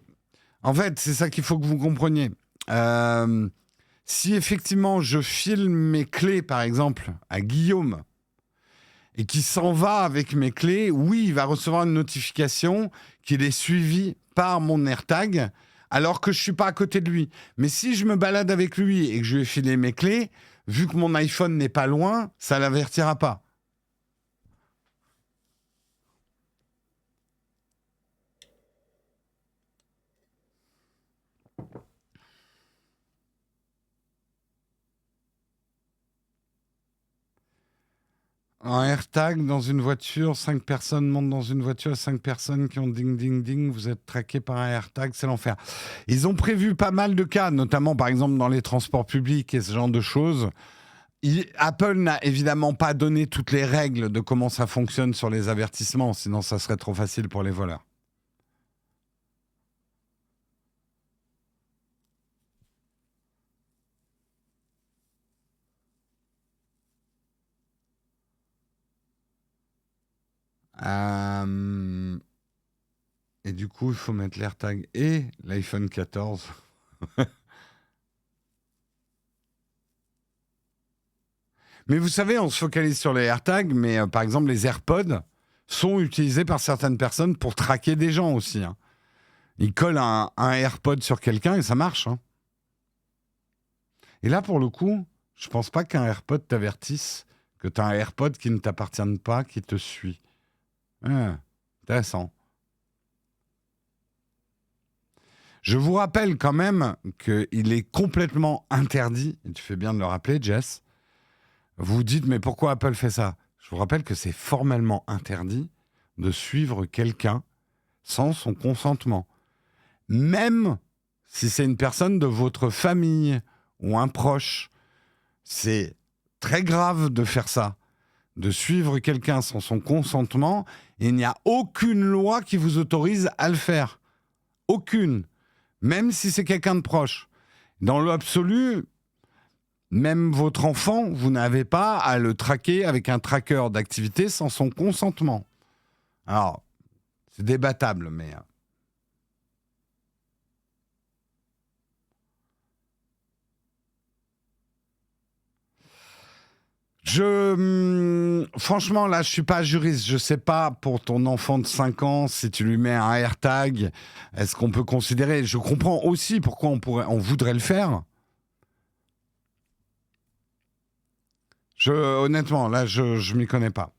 en fait, c'est ça qu'il faut que vous compreniez. Si effectivement je file mes clés, par exemple, à Guillaume, et qu'il s'en va avec mes clés, oui, il va recevoir une notification qu'il est suivi par mon AirTag, alors que je ne suis pas à côté de lui. Mais si je me balade avec lui et que je lui ai filé mes clés, vu que mon iPhone n'est pas loin, ça ne l'avertira pas. Un AirTag dans une voiture, 5 personnes montent dans une voiture, 5 personnes qui ont ding ding ding, vous êtes traqué par un AirTag, c'est l'enfer. Ils ont prévu pas mal de cas, notamment par exemple dans les transports publics et ce genre de choses. Apple n'a évidemment pas donné toutes les règles de comment ça fonctionne sur les avertissements, sinon ça serait trop facile pour les voleurs. Et du coup, il faut mettre l'AirTag et l'iPhone 14. Mais vous savez, on se focalise sur les AirTags, mais par exemple, les AirPods sont utilisés par certaines personnes pour traquer des gens aussi. Hein. Ils collent un AirPod sur quelqu'un et ça marche. Hein. Et là, pour le coup, je pense pas qu'un AirPod t'avertisse que tu as un AirPod qui ne t'appartient pas, qui te suit. Intéressant. Je vous rappelle quand même qu'il est complètement interdit, et tu fais bien de le rappeler, Jess. Vous dites, mais pourquoi Apple fait ça? Je vous rappelle que c'est formellement interdit de suivre quelqu'un sans son consentement. Même si c'est une personne de votre famille ou un proche, c'est très grave de faire ça, de suivre quelqu'un sans son consentement. Et il n'y a aucune loi qui vous autorise à le faire. Aucune. Même si c'est quelqu'un de proche. Dans l'absolu, même votre enfant, vous n'avez pas à le traquer avec un tracker d'activité sans son consentement. Alors, c'est débattable, mais... Franchement, là, je suis pas juriste. Je sais pas pour ton enfant de 5 ans, si tu lui mets un AirTag, est-ce qu'on peut considérer... Je comprends aussi pourquoi on voudrait le faire. Honnêtement, là, je m'y connais pas.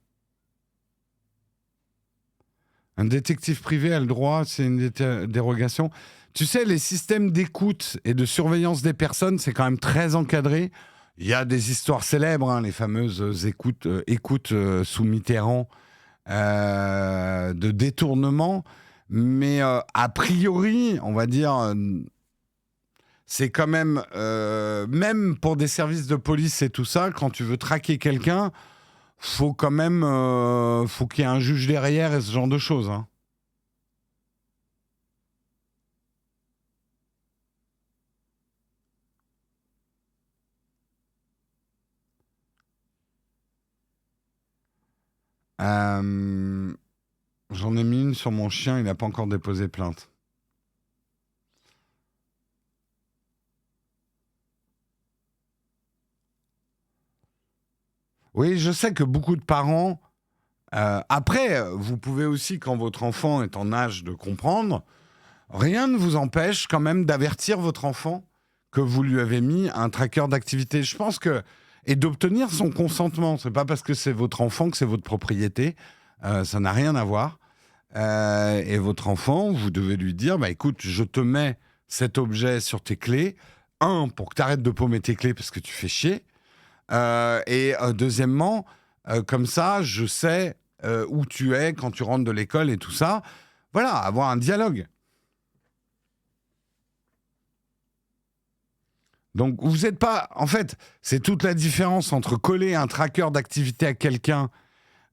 Un détective privé a le droit, c'est une dérogation. Tu sais, les systèmes d'écoute et de surveillance des personnes, c'est quand même très encadré. Il y a des histoires célèbres, hein, les fameuses écoutes sous Mitterrand de détournement. Mais a priori, on va dire, c'est quand même, même pour des services de police et tout ça, quand tu veux traquer quelqu'un, faut quand même, faut qu'il y ait un juge derrière et ce genre de choses. Hein. J'en ai mis une sur mon chien, il n'a pas encore déposé plainte. Oui, je sais que beaucoup de parents... après, vous pouvez aussi, quand votre enfant est en âge de comprendre, rien ne vous empêche quand même d'avertir votre enfant que vous lui avez mis un tracker d'activité. Je pense que... Et d'obtenir son consentement. C'est pas parce que c'est votre enfant que c'est votre propriété. Ça n'a rien à voir. Et votre enfant, vous devez lui dire, bah écoute, je te mets cet objet sur tes clés. Un, pour que tu arrêtes de paumer tes clés parce que tu fais chier. Et deuxièmement, comme ça, je sais où tu es quand tu rentres de l'école et tout ça. Voilà, avoir un dialogue. Donc, vous n'êtes pas... En fait, c'est toute la différence entre coller un tracker d'activité à quelqu'un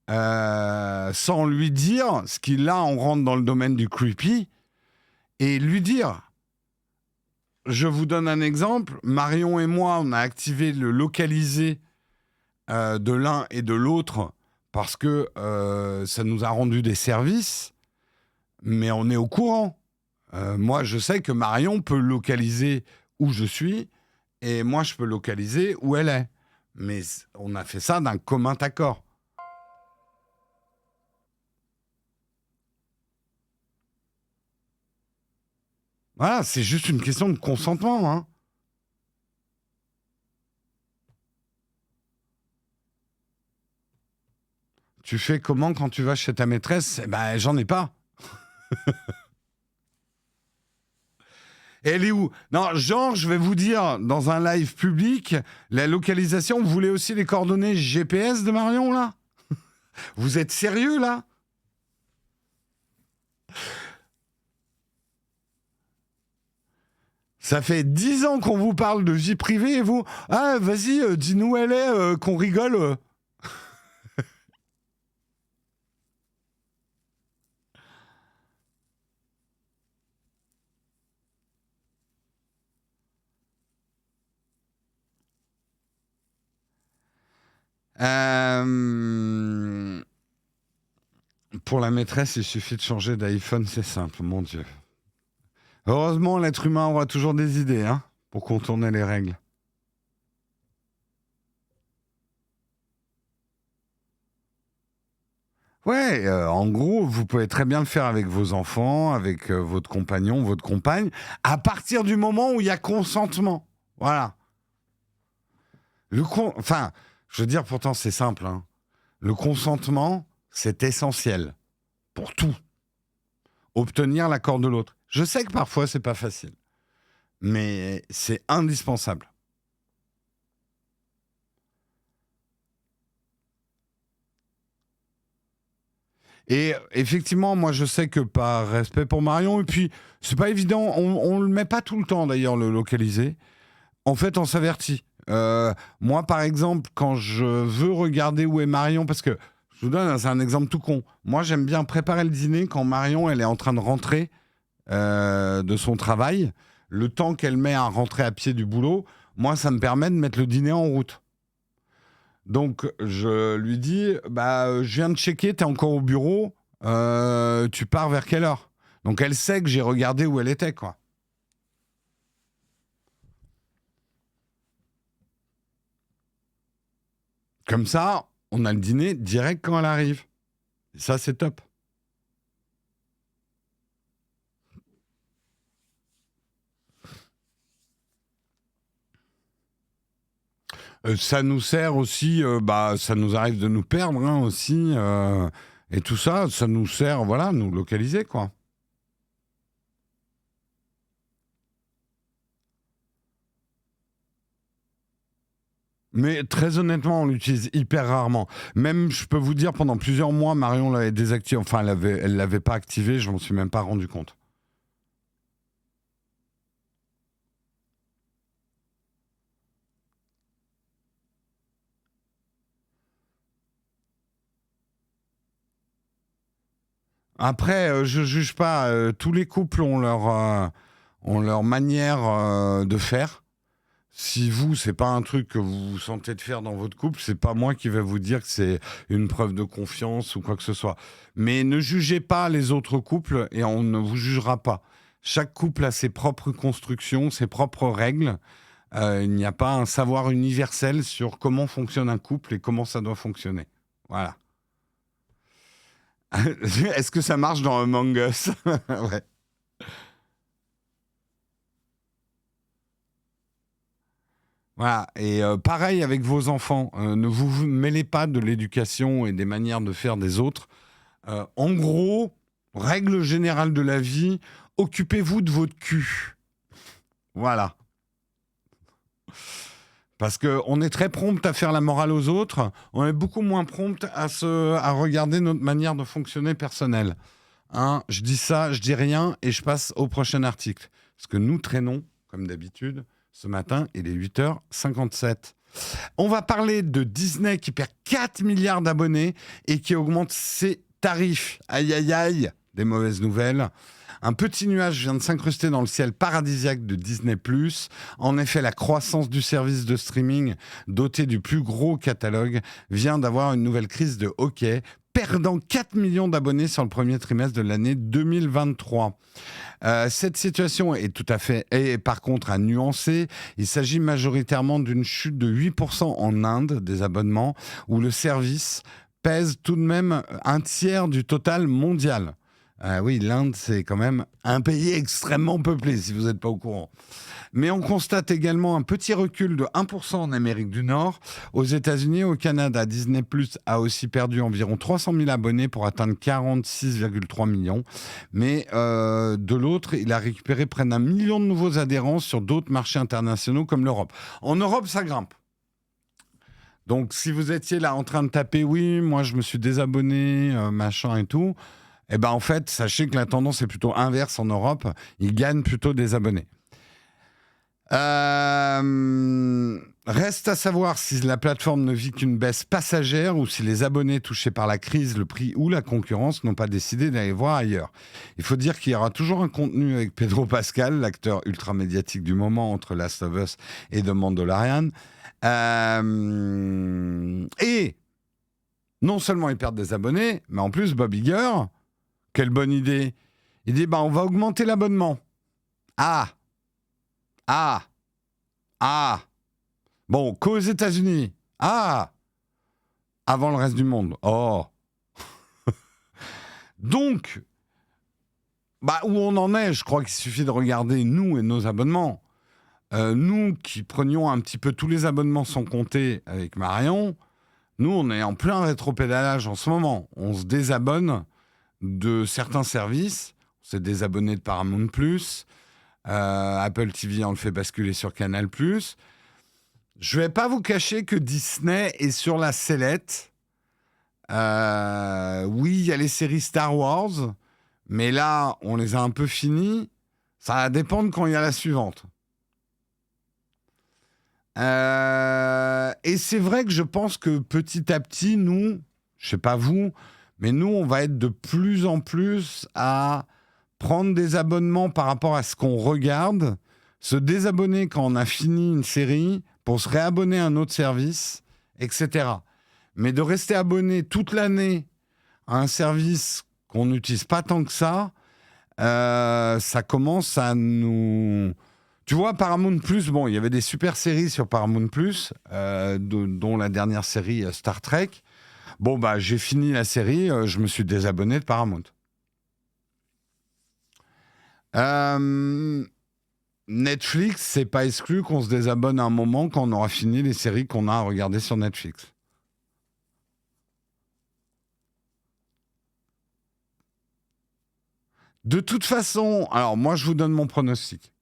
sans lui dire, ce qui là, on rentre dans le domaine du creepy, et lui dire... Je vous donne un exemple. Marion et moi, on a activé le localisé de l'un et de l'autre parce que ça nous a rendu des services, mais on est au courant. Moi, je sais que Marion peut localiser où je suis et moi, je peux localiser où elle est. Mais on a fait ça d'un commun accord. Voilà, c'est juste une question de consentement, hein. Tu fais comment quand tu vas chez ta maîtresse? Eh ben, j'en ai pas. Et elle est où? Non, genre, je vais vous dire, dans un live public, la localisation, vous voulez aussi les coordonnées GPS de Marion, là? Vous êtes sérieux, là? Ça fait 10 ans qu'on vous parle de vie privée et vous... Ah, vas-y, dis-nous où elle est, qu'on rigole. Pour la maîtresse, il suffit de changer d'iPhone, c'est simple, mon Dieu. Heureusement, l'être humain aura toujours des idées, hein, pour contourner les règles. Ouais, en gros, vous pouvez très bien le faire avec vos enfants, avec votre compagnon, votre compagne, à partir du moment où il y a consentement. Voilà. Enfin, Je veux dire, pourtant, c'est simple. Hein. Le consentement, c'est essentiel pour tout. Obtenir l'accord de l'autre. Je sais que parfois, c'est pas facile, mais c'est indispensable. Et effectivement, moi, je sais que par respect pour Marion, et puis, c'est pas évident, on le met pas tout le temps, d'ailleurs, le localiser. En fait, on s'avertit. Moi, par exemple, quand je veux regarder où est Marion, parce que, je vous donne, c'est un exemple tout con. Moi, j'aime bien préparer le dîner quand Marion, elle est en train de rentrer de son travail. Le temps qu'elle met à rentrer à pied du boulot, moi, ça me permet de mettre le dîner en route. Donc, je lui dis, je viens de checker, t'es encore au bureau, tu pars vers quelle heure? Donc, elle sait que j'ai regardé où elle était, quoi. Comme ça, on a le dîner direct quand elle arrive. Et ça, c'est top. Ça nous sert aussi, ça nous arrive de nous perdre hein, aussi. Et tout ça, ça nous sert, voilà, nous localiser, quoi. Mais très honnêtement, on l'utilise hyper rarement. Même, je peux vous dire, pendant plusieurs mois, Marion l'avait désactivé. Enfin, elle l'avait pas activé, je m'en suis même pas rendu compte. Après, je juge pas. Tous les couples ont leur manière de faire. Si vous, c'est pas un truc que vous vous sentez de faire dans votre couple, c'est pas moi qui vais vous dire que c'est une preuve de confiance ou quoi que ce soit. Mais ne jugez pas les autres couples et on ne vous jugera pas. Chaque couple a ses propres constructions, ses propres règles. Il n'y a pas un savoir universel sur comment fonctionne un couple et comment ça doit fonctionner. Voilà. Est-ce que ça marche dans Among Us? Ouais. Voilà, et pareil avec vos enfants, ne vous mêlez pas de l'éducation et des manières de faire des autres. En gros, règle générale de la vie, occupez-vous de votre cul. Voilà. Parce qu'on est très prompt à faire la morale aux autres, on est beaucoup moins prompt à regarder notre manière de fonctionner personnelle. Hein, je dis ça, je dis rien et je passe au prochain article. Parce que nous traînons, comme d'habitude, ce matin, il est 8h57. On va parler de Disney qui perd 4 milliards d'abonnés et qui augmente ses tarifs. Aïe, aïe, aïe, des mauvaises nouvelles. Un petit nuage vient de s'incruster dans le ciel paradisiaque de Disney+. En effet, la croissance du service de streaming, doté du plus gros catalogue, vient d'avoir une nouvelle crise de hockey, perdant 4 millions d'abonnés sur le premier trimestre de l'année 2023. Cette situation est tout à fait, et par contre, à nuancer. Il s'agit majoritairement d'une chute de 8% en Inde des abonnements, où le service pèse tout de même un tiers du total mondial. Oui, l'Inde, c'est quand même un pays extrêmement peuplé, si vous n'êtes pas au courant. Mais on constate également un petit recul de 1% en Amérique du Nord. Aux États-Unis et au Canada, Disney Plus a aussi perdu environ 300 000 abonnés pour atteindre 46,3 millions. Mais de l'autre, il a récupéré près d'1 million de nouveaux adhérents sur d'autres marchés internationaux comme l'Europe. En Europe, ça grimpe. Donc, si vous étiez là en train de taper, oui, moi je me suis désabonné, machin et tout, eh ben en fait, sachez que la tendance est plutôt inverse en Europe. Ils gagnent plutôt des abonnés. Reste à savoir si la plateforme ne vit qu'une baisse passagère ou si les abonnés touchés par la crise, le prix ou la concurrence n'ont pas décidé d'aller voir ailleurs. Il faut dire qu'il y aura toujours un contenu avec Pedro Pascal, l'acteur ultra médiatique du moment entre Last of Us et The Mandalorian. Et non seulement ils perdent des abonnés, mais en plus Bob Iger, quelle bonne idée. Il dit on va augmenter l'abonnement. Ah. Bon, qu'aux États-Unis. Avant le reste du monde. Oh. Donc, où on en est, je crois qu'il suffit de regarder nous et nos abonnements. Nous qui prenions un petit peu tous les abonnements sans compter avec Marion, nous, on est en plein rétropédalage en ce moment. On se désabonne de certains services. On s'est désabonné de Paramount+. Apple TV, on le fait basculer sur Canal+. Je vais pas vous cacher que Disney est sur la sellette. Oui, il y a les séries Star Wars, mais là, on les a un peu finis. Ça va dépendre quand il y a la suivante. Et c'est vrai que je pense que petit à petit, nous, je sais pas vous, mais nous, on va être de plus en plus à prendre des abonnements par rapport à ce qu'on regarde, se désabonner quand on a fini une série pour se réabonner à un autre service, etc. Mais de rester abonné toute l'année à un service qu'on n'utilise pas tant que ça commence à nous... Tu vois, Paramount+, bon, il y avait des super séries sur Paramount+, dont la dernière série Star Trek. Bon, bah, j'ai fini la série, je me suis désabonné de Paramount. Netflix, c'est pas exclu qu'on se désabonne à un moment quand on aura fini les séries qu'on a à regarder sur Netflix. De toute façon, alors moi, je vous donne mon pronostic.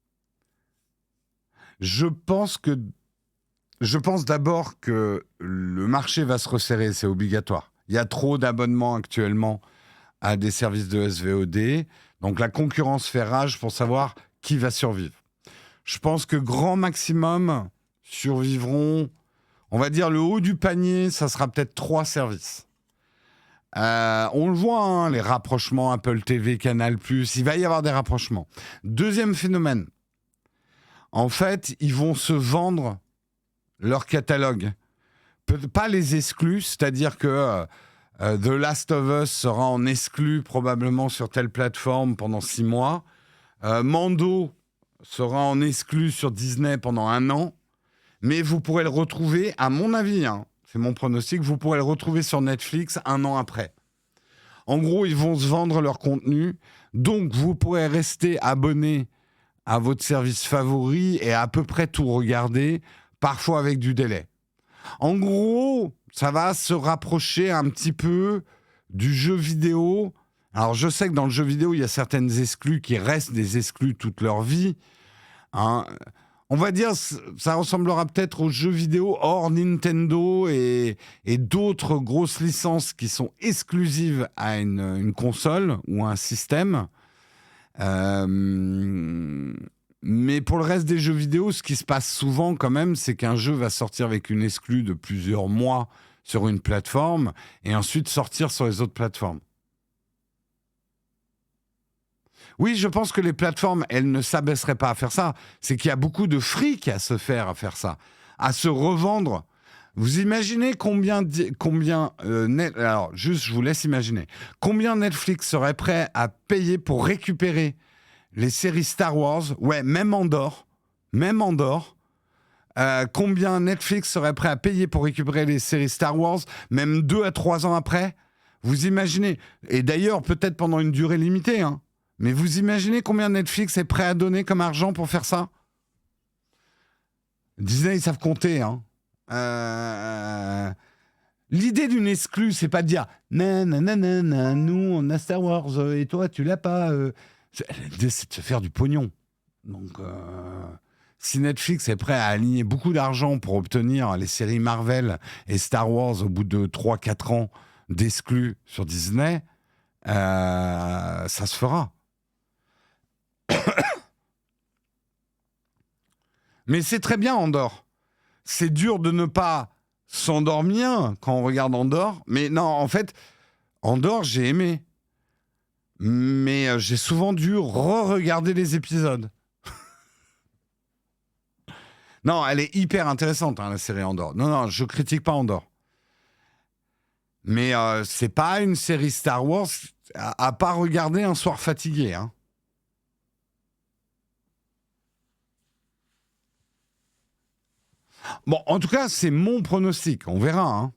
Je pense d'abord que le marché va se resserrer, c'est obligatoire. Il y a trop d'abonnements actuellement à des services de SVOD, donc la concurrence fait rage pour savoir qui va survivre. Je pense que grand maximum survivront, on va dire le haut du panier, ça sera peut-être 3 services. On le voit, hein, les rapprochements Apple TV, Canal+, il va y avoir des rapprochements. Deuxième phénomène, en fait, ils vont se vendre leur catalogue. Pas les exclus, c'est-à-dire que The Last of Us sera en exclu probablement sur telle plateforme pendant 6 mois. Mando sera en exclu sur Disney pendant 1 an. Mais vous pourrez le retrouver, à mon avis, hein, c'est mon pronostic, vous pourrez le retrouver sur Netflix 1 an après. En gros, ils vont se vendre leur contenu. Donc, vous pourrez rester abonné à votre service favori et à peu près tout regarder, parfois avec du délai. En gros, ça va se rapprocher un petit peu du jeu vidéo. Alors, je sais que dans le jeu vidéo, il y a certaines exclus qui restent des exclus toute leur vie. Hein. On va dire, ça ressemblera peut-être aux jeux vidéo hors Nintendo et d'autres grosses licences qui sont exclusives à une console ou à un système. Mais pour le reste des jeux vidéo, ce qui se passe souvent quand même, c'est qu'un jeu va sortir avec une exclue de plusieurs mois sur une plateforme et ensuite sortir sur les autres plateformes. Oui, je pense que les plateformes, elles ne s'abaisseraient pas à faire ça. C'est qu'il y a beaucoup de fric à se faire à faire ça, à se revendre. Vous imaginez alors, juste, je vous laisse imaginer. Combien Netflix serait prêt à payer pour récupérer les séries Star Wars, ouais, même Andorre, combien Netflix serait prêt à payer pour récupérer les séries Star Wars, même 2 à 3 ans après? Vous imaginez, et d'ailleurs peut-être pendant une durée limitée, hein, mais vous imaginez combien Netflix est prêt à donner comme argent pour faire ça? Disney, ils savent compter, hein. L'idée d'une exclue, c'est pas de dire nanana, nous on a Star Wars et toi tu l'as pas. L'idée, c'est de se faire du pognon. Donc, si Netflix est prêt à aligner beaucoup d'argent pour obtenir les séries Marvel et Star Wars au bout de 3-4 ans d'exclus sur Disney, ça se fera. Mais c'est très bien, Andorre. C'est dur de ne pas s'endormir quand on regarde Andorre. Mais non, en fait, Andorre, j'ai aimé. Mais j'ai souvent dû re-regarder les épisodes. Non, elle est hyper intéressante, hein, la série Andorre. Non, je critique pas Andorre. Mais c'est pas une série Star Wars à pas regarder un soir fatigué. Hein. Bon, en tout cas, c'est mon pronostic. On verra. Hein.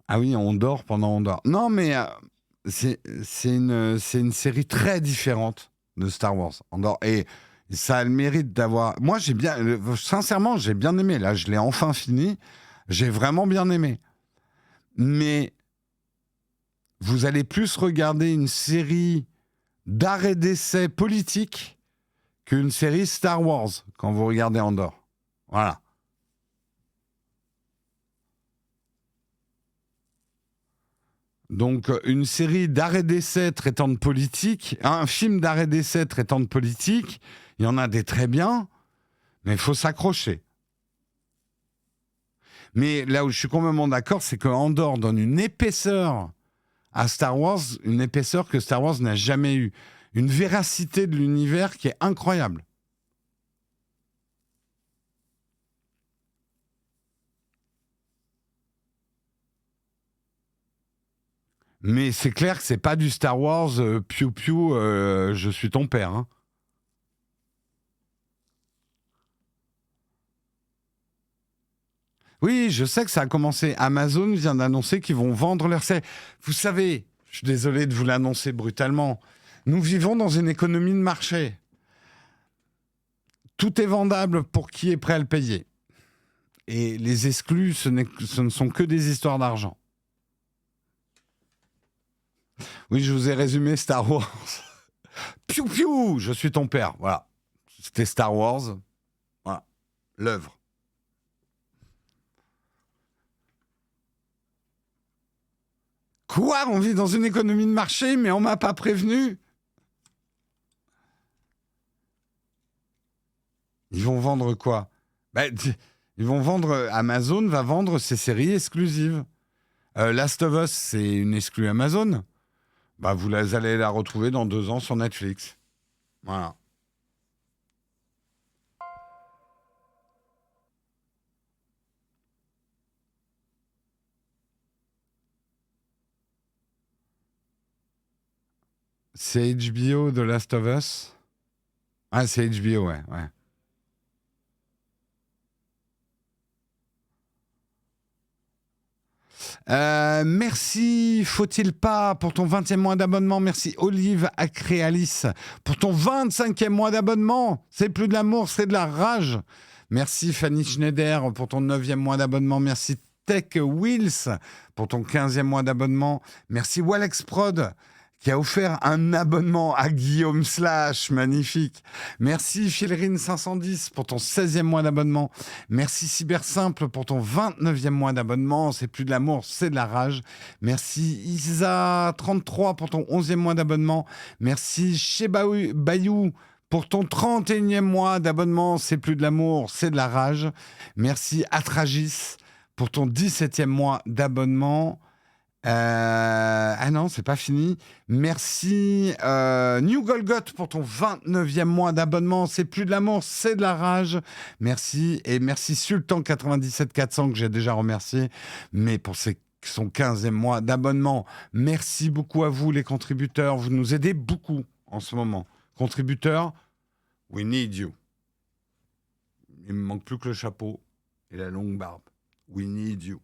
Ah oui, on dort pendant on dort. Non, mais c'est une série très différente de Star Wars. Andor. Et ça a le mérite d'avoir. Moi, sincèrement, j'ai bien aimé. Là, je l'ai enfin fini. J'ai vraiment bien aimé. Mais vous allez plus regarder une série d'art et d'essai politique qu'une série Star Wars quand vous regardez Andor. Voilà. Donc, une série d'arrêt d'essai traitant de politique, un film d'arrêt d'essai traitant de politique, il y en a des très bien, mais il faut s'accrocher. Mais là où je suis complètement d'accord, c'est que Andor donne une épaisseur à Star Wars, une épaisseur que Star Wars n'a jamais eue. Une véracité de l'univers qui est incroyable. Mais c'est clair que c'est pas du Star Wars piou piou, je suis ton père. Hein. Oui, je sais que ça a commencé. Amazon vient d'annoncer qu'ils vont vendre leurs séries. Vous savez, je suis désolé de vous l'annoncer brutalement, nous vivons dans une économie de marché. Tout est vendable pour qui est prêt à le payer. Et les exclus, ce ne sont que des histoires d'argent. Oui, je vous ai résumé Star Wars. Piou piou, je suis ton père. Voilà. C'était Star Wars. Voilà. L'œuvre. Quoi? On vit dans une économie de marché, mais on m'a pas prévenu. Ils vont vendre quoi? Ils vont vendre. Amazon va vendre ses séries exclusives. Last of Us, c'est une exclue Amazon. Vous allez la retrouver dans 2 ans sur Netflix. Voilà. C'est HBO de Last of Us? Ah, c'est HBO, ouais. Merci, faut-il pas, pour ton 20e mois d'abonnement. Merci, Olive Acréalis, pour ton 25e mois d'abonnement. C'est plus de l'amour, c'est de la rage. Merci, Fanny Schneider, pour ton 9e mois d'abonnement. Merci, Tech Wheels, pour ton 15e mois d'abonnement. Merci, Walex Prod, qui a offert un abonnement à Guillaume Slash, magnifique. Merci Philrine 510 pour ton 16e mois d'abonnement. Merci Cybersimple pour ton 29e mois d'abonnement. C'est plus de l'amour, c'est de la rage. Merci Isa33 pour ton 11e mois d'abonnement. Merci chez Bayou pour ton 31e mois d'abonnement. C'est plus de l'amour, c'est de la rage. Merci Atragis pour ton 17e mois d'abonnement. Ah non, c'est pas fini. Merci New Golgot pour ton 29e mois d'abonnement. C'est plus de l'amour, c'est de la rage. Merci. Et merci Sultan 97 400 que j'ai déjà remercié. Mais pour son 15e mois d'abonnement, merci beaucoup à vous les contributeurs. Vous nous aidez beaucoup en ce moment. Contributeurs, we need you. Il me manque plus que le chapeau et la longue barbe. We need you.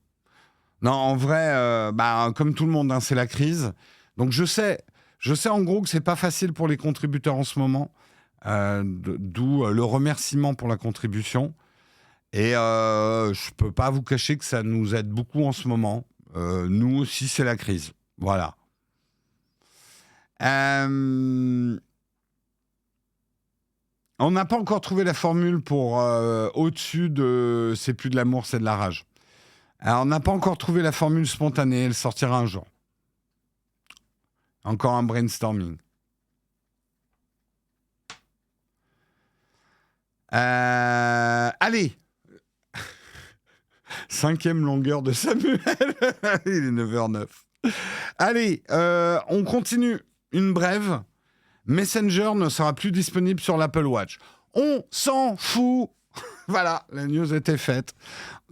Non, en vrai, comme tout le monde, hein, c'est la crise. Donc je sais en gros que c'est pas facile pour les contributeurs en ce moment, d'où le remerciement pour la contribution. Et je peux pas vous cacher que ça nous aide beaucoup en ce moment. Nous aussi, c'est la crise. Voilà. On n'a pas encore trouvé la formule pour au-dessus de c'est plus de l'amour, c'est de la rage. Alors, on n'a pas encore trouvé la formule spontanée, elle sortira un jour. Encore un brainstorming. Allez 5e longueur de Samuel. Il est 9h09. Allez, on continue. Une brève. Messenger ne sera plus disponible sur l'Apple Watch. On s'en fout. Voilà, la news était faite.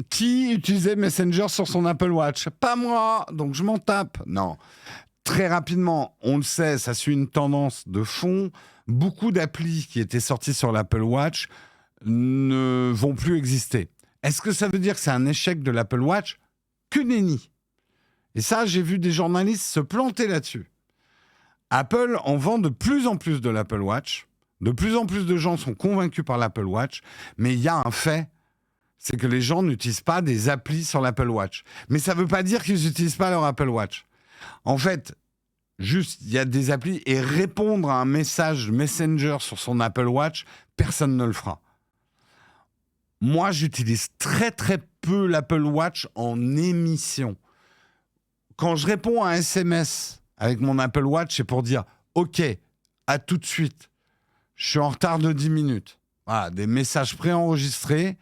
Qui utilisait Messenger sur son Apple Watch? Pas moi, donc je m'en tape. Non. Très rapidement, on le sait, ça suit une tendance de fond. Beaucoup d'applis qui étaient sorties sur l'Apple Watch ne vont plus exister. Est-ce que ça veut dire que c'est un échec de l'Apple Watch? Que nenni. Et ça, j'ai vu des journalistes se planter là-dessus. Apple en vend de plus en plus de l'Apple Watch. De plus en plus de gens sont convaincus par l'Apple Watch. Mais il y a un fait, c'est que les gens n'utilisent pas des applis sur l'Apple Watch. Mais ça ne veut pas dire qu'ils n'utilisent pas leur Apple Watch. En fait, juste, il y a des applis et répondre à un message Messenger sur son Apple Watch, personne ne le fera. Moi, j'utilise très très peu l'Apple Watch en émission. Quand je réponds à un SMS avec mon Apple Watch, c'est pour dire « Ok, à tout de suite, je suis en retard de 10 minutes. » Voilà, des messages préenregistrés,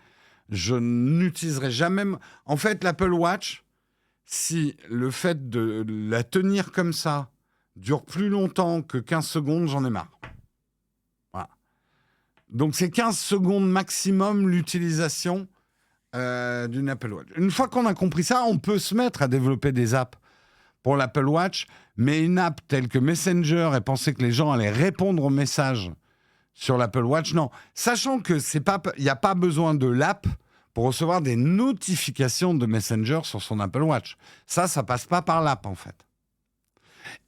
je n'utiliserai jamais... En fait, l'Apple Watch, si le fait de la tenir comme ça dure plus longtemps que 15 secondes, j'en ai marre. Voilà. Donc, c'est 15 secondes maximum l'utilisation d'une Apple Watch. Une fois qu'on a compris ça, on peut se mettre à développer des apps pour l'Apple Watch, mais une app telle que Messenger et penser que les gens allaient répondre aux messages sur l'Apple Watch, non. Sachant que il n'y a pas besoin de l'app pour recevoir des notifications de Messenger sur son Apple Watch. Ça passe pas par l'app, en fait.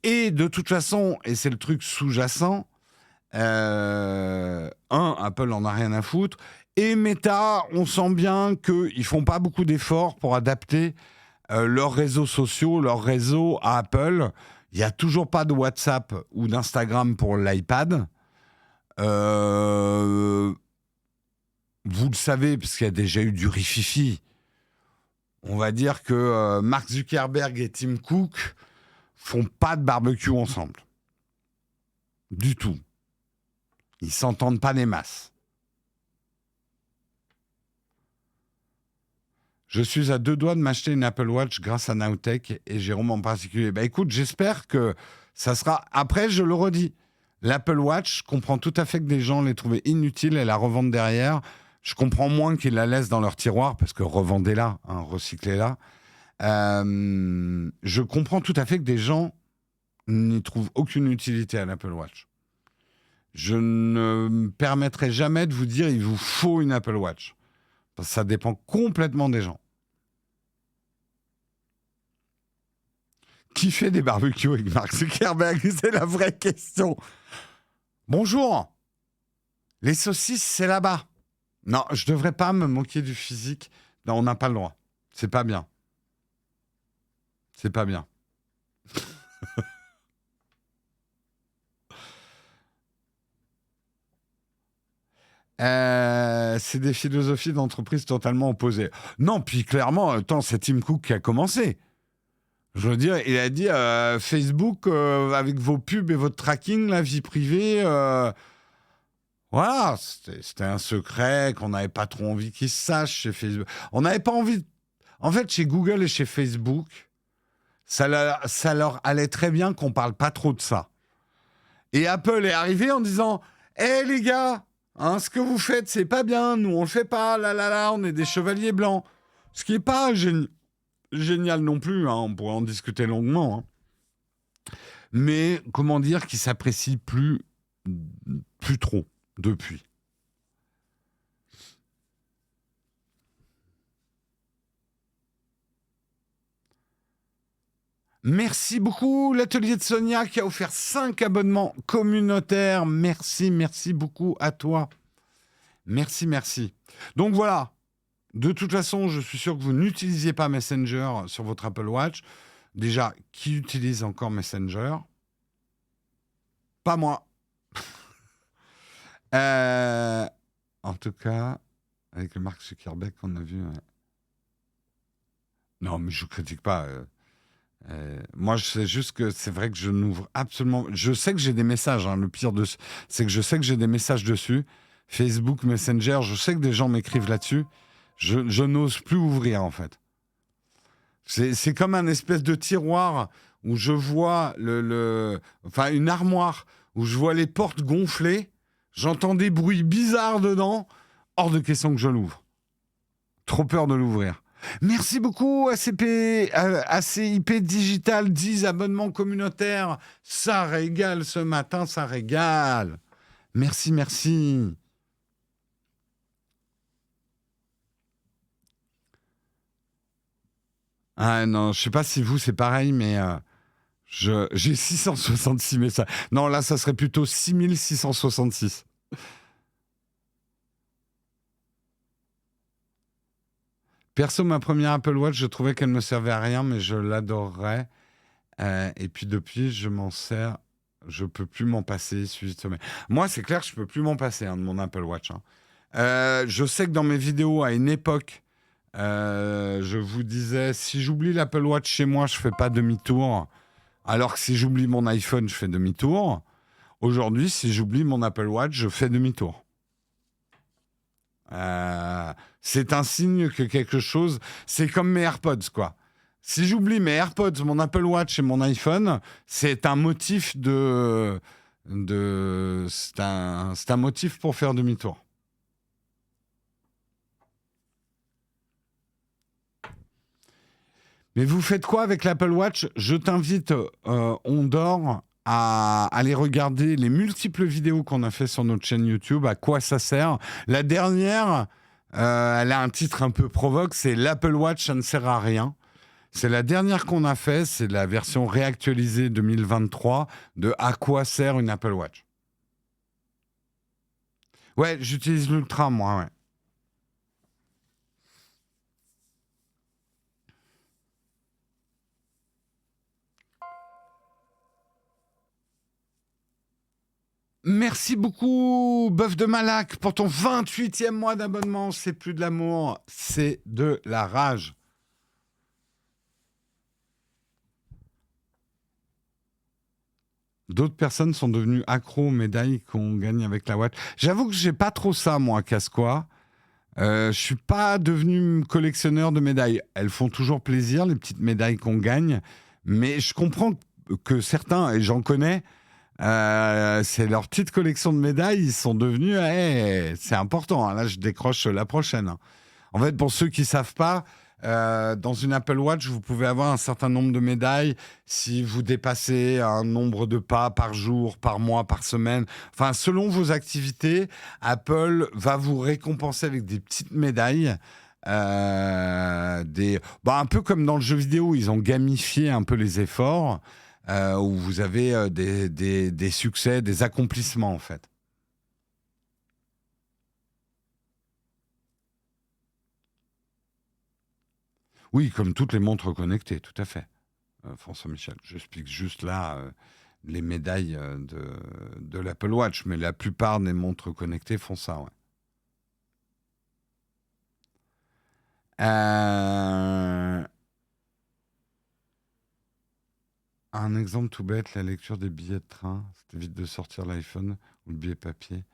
Et de toute façon, et c'est le truc sous-jacent, Apple en a rien à foutre, et Meta, on sent bien qu'ils font pas beaucoup d'efforts pour adapter leurs réseaux sociaux, leurs réseaux à Apple. Il n'y a toujours pas de WhatsApp ou d'Instagram pour l'iPad. Vous le savez, parce qu'il y a déjà eu du rififi. On va dire que Mark Zuckerberg et Tim Cook font pas de barbecue ensemble. Du tout. Ils s'entendent pas des masses. Je suis à 2 doigts de m'acheter une Apple Watch grâce à Nowtech et Jérôme en particulier. Bah écoute, j'espère que ça sera... Après, je le redis, l'Apple Watch, je comprends tout à fait que des gens l'aient trouvée inutile et la revendent derrière. Je comprends moins qu'ils la laissent dans leur tiroir parce que revendez-la, hein, recyclez-la. Je comprends tout à fait que des gens n'y trouvent aucune utilité à l'Apple Watch. Je ne me permettrai jamais de vous dire il vous faut une Apple Watch. Ça dépend complètement des gens. Qui fait des barbecues avec Mark Zuckerberg? C'est la vraie question. Bonjour. Les saucisses, c'est là-bas. Non, je devrais pas me moquer du physique. Non, on n'a pas le droit. C'est pas bien. C'est pas bien. C'est des philosophies d'entreprise totalement opposées. Non, puis clairement, attends, c'est Tim Cook qui a commencé. Je veux dire, il a dit Facebook, avec vos pubs et votre tracking, la vie privée, voilà, c'était un secret qu'on n'avait pas trop envie qu'il se sache chez Facebook. On n'avait pas envie... En fait, chez Google et chez Facebook, ça leur allait très bien qu'on parle pas trop de ça. Et Apple est arrivé en disant « Hé les gars, hein, ce que vous faites, c'est pas bien, nous on le fait pas, là, on est des chevaliers blancs. » Ce qui n'est pas génial non plus, hein, on pourrait en discuter longuement. Hein. Mais comment dire qu'il s'apprécie plus trop depuis. Merci beaucoup, l'atelier de Sonia qui a offert 5 abonnements communautaires. Merci beaucoup à toi. Merci. Donc voilà, de toute façon, je suis sûr que vous n'utilisiez pas Messenger sur votre Apple Watch. Déjà, qui utilise encore Messenger? Pas moi. En tout cas, avec le Mark Zuckerberg qu'on a vu... Non, mais je ne critique pas... moi, je sais juste que c'est vrai que je n'ouvre absolument... Je sais que j'ai des messages. Hein, le pire, c'est que je sais que j'ai des messages dessus. Facebook, Messenger, je sais que des gens m'écrivent là-dessus. Je n'ose plus ouvrir, en fait. C'est comme un espèce de tiroir où je vois enfin, une armoire où je vois les portes gonflées. J'entends des bruits bizarres dedans. Hors de question que je l'ouvre. Trop peur de l'ouvrir. Merci beaucoup, ACIP Digital, 10 abonnements communautaires. Ça régale ce matin, ça régale. Merci. Ah non, je sais pas si vous, c'est pareil, mais J'ai 666 messages. Non, là, ça serait plutôt 6666. Perso, ma première Apple Watch, je trouvais qu'elle me servait à rien, mais je l'adorerais. Et puis depuis, je m'en sers. Je peux plus m'en passer, suivi de sommeil. Moi, c'est clair que je peux plus m'en passer de mon Apple Watch. Je sais que dans mes vidéos, à une époque, je vous disais, si j'oublie l'Apple Watch chez moi, je fais pas demi-tour. Alors que si j'oublie mon iPhone, je fais demi-tour. Aujourd'hui, si j'oublie mon Apple Watch, je fais demi-tour. C'est un signe que quelque chose... C'est comme mes AirPods, quoi. Si j'oublie mes AirPods, mon Apple Watch et mon iPhone, c'est un motif c'est un motif pour faire demi-tour. Mais vous faites quoi avec l'Apple Watch ? Je t'invite, on dort, à aller regarder les multiples vidéos qu'on a fait sur notre chaîne YouTube, à quoi ça sert. La dernière, elle a un titre un peu provoque, c'est l'Apple Watch, ça ne sert à rien. C'est la dernière qu'on a fait, c'est la version réactualisée 2023 de à quoi sert une Apple Watch. Ouais, j'utilise l'Ultra, moi, ouais. Merci beaucoup, Bœuf de Malac, pour ton 28e mois d'abonnement. C'est plus de l'amour, c'est de la rage. D'autres personnes sont devenues accros aux médailles qu'on gagne avec la Watch. J'avoue que j'ai pas trop ça, moi, casse-quoi. Je suis pas devenu collectionneur de médailles. Elles font toujours plaisir, les petites médailles qu'on gagne. Mais je comprends que certains, et j'en connais, c'est leur petite collection de médailles, ils sont devenus, c'est important. Là, je décroche la prochaine. En fait, pour ceux qui savent pas, dans une Apple Watch, vous pouvez avoir un certain nombre de médailles si vous dépassez un nombre de pas par jour, par mois, par semaine. Enfin, selon vos activités, Apple va vous récompenser avec des petites médailles. Un peu comme dans le jeu vidéo, ils ont gamifié un peu les efforts, où vous avez des succès, des accomplissements en fait. Oui, comme toutes les montres connectées, tout à fait. François Michel, j'explique juste là les médailles de l'Apple Watch, mais la plupart des montres connectées font ça, ouais. Un exemple tout bête, la lecture des billets de train. Ça évite de sortir l'iPhone ou le billet papier.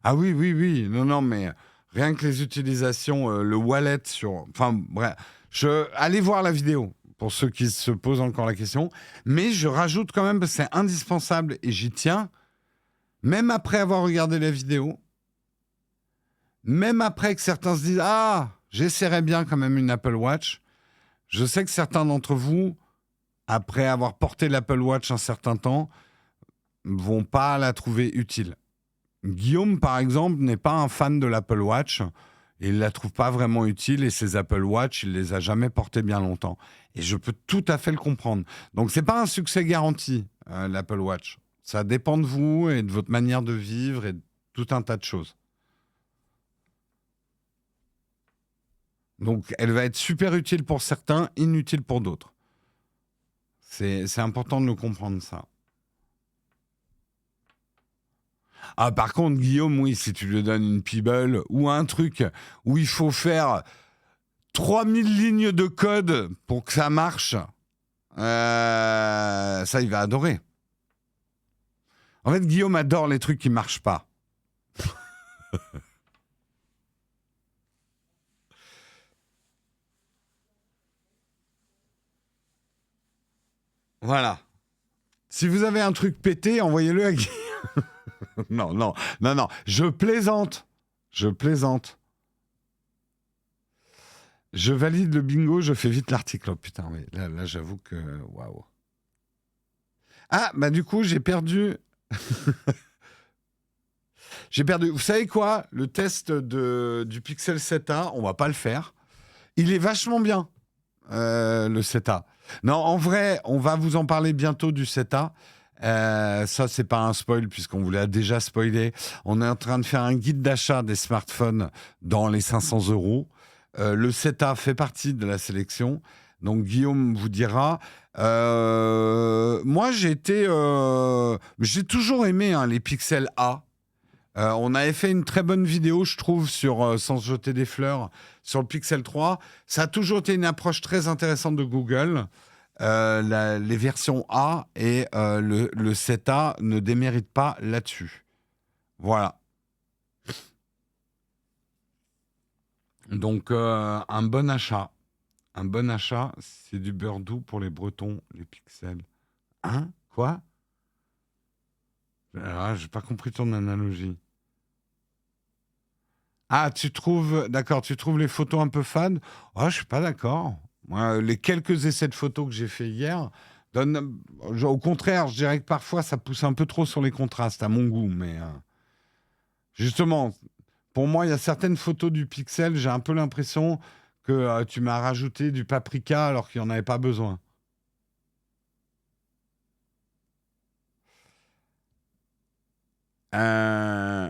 Ah oui, oui, oui. Non, non, mais rien que les utilisations, le wallet sur... Enfin, bref. Allez voir la vidéo pour ceux qui se posent encore la question. Mais je rajoute quand même, parce que c'est indispensable et j'y tiens, même après avoir regardé la vidéo, même après que certains se disent « Ah, j'essaierais bien quand même une Apple Watch », je sais que certains d'entre vous, après avoir porté l'Apple Watch un certain temps, vont pas la trouver utile. Guillaume, par exemple, n'est pas un fan de l'Apple Watch. Et il ne la trouve pas vraiment utile et ses Apple Watch, il les a jamais portés bien longtemps. Et je peux tout à fait le comprendre. Donc, ce n'est pas un succès garanti, l'Apple Watch. Ça dépend de vous et de votre manière de vivre et de tout un tas de choses. Donc, elle va être super utile pour certains, inutile pour d'autres. C'est important de le comprendre, ça. Ah, par contre, Guillaume, oui, si tu lui donnes une Peeble ou un truc où il faut faire 3000 lignes de code pour que ça marche, ça, il va adorer. En fait, Guillaume adore les trucs qui ne marchent pas. Voilà. Si vous avez un truc pété, envoyez-le à Guillaume. Non, non, non, non. Je plaisante. Je plaisante. Je valide le bingo, je fais vite l'article. Oh, putain, mais là j'avoue que... Waouh. Ah, bah du coup, j'ai perdu... J'ai perdu. Vous savez quoi ? Le test du Pixel 7a, on va pas le faire. Il est vachement bien, le 7a. Non, en vrai, on va vous en parler bientôt du CETA. Ça, c'est pas un spoil puisqu'on vous l'a déjà spoilé. On est en train de faire un guide d'achat des smartphones dans les 500 euros. Le CETA fait partie de la sélection. Donc Guillaume vous dira. Moi, j'ai toujours aimé les Pixel A. On avait fait une très bonne vidéo, je trouve, sur sans se jeter des fleurs, sur le Pixel 3. Ça a toujours été une approche très intéressante de Google. Les versions A et le 7A ne déméritent pas là-dessus. Voilà. Donc, un bon achat. Un bon achat, c'est du beurre doux pour les Bretons, les pixels. Hein? Quoi? Ah, j'ai pas compris ton analogie. Ah, d'accord, tu trouves les photos un peu fades? Oh, je suis pas d'accord. Moi, les quelques essais de photos que j'ai fait hier au contraire, je dirais que parfois ça pousse un peu trop sur les contrastes, à mon goût. Mais justement, pour moi, il y a certaines photos du Pixel, j'ai un peu l'impression que tu m'as rajouté du paprika alors qu'il n'y en avait pas besoin. Euh,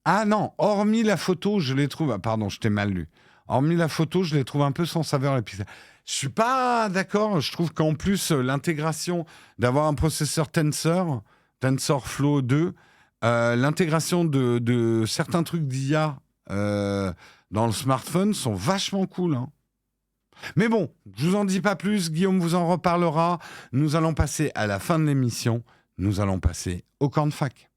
Ah non, hormis la photo, je les trouve. Ah, pardon, je t'ai mal lu. Hormis la photo, je les trouve un peu sans saveur les pixels. Je suis pas d'accord. Je trouve qu'en plus, l'intégration d'avoir un processeur TensorFlow 2, l'intégration de certains trucs d'IA dans le smartphone sont vachement cool, hein. Mais bon, je vous en dis pas plus. Guillaume vous en reparlera. Nous allons passer à la fin de l'émission. Nous allons passer au camp de fac.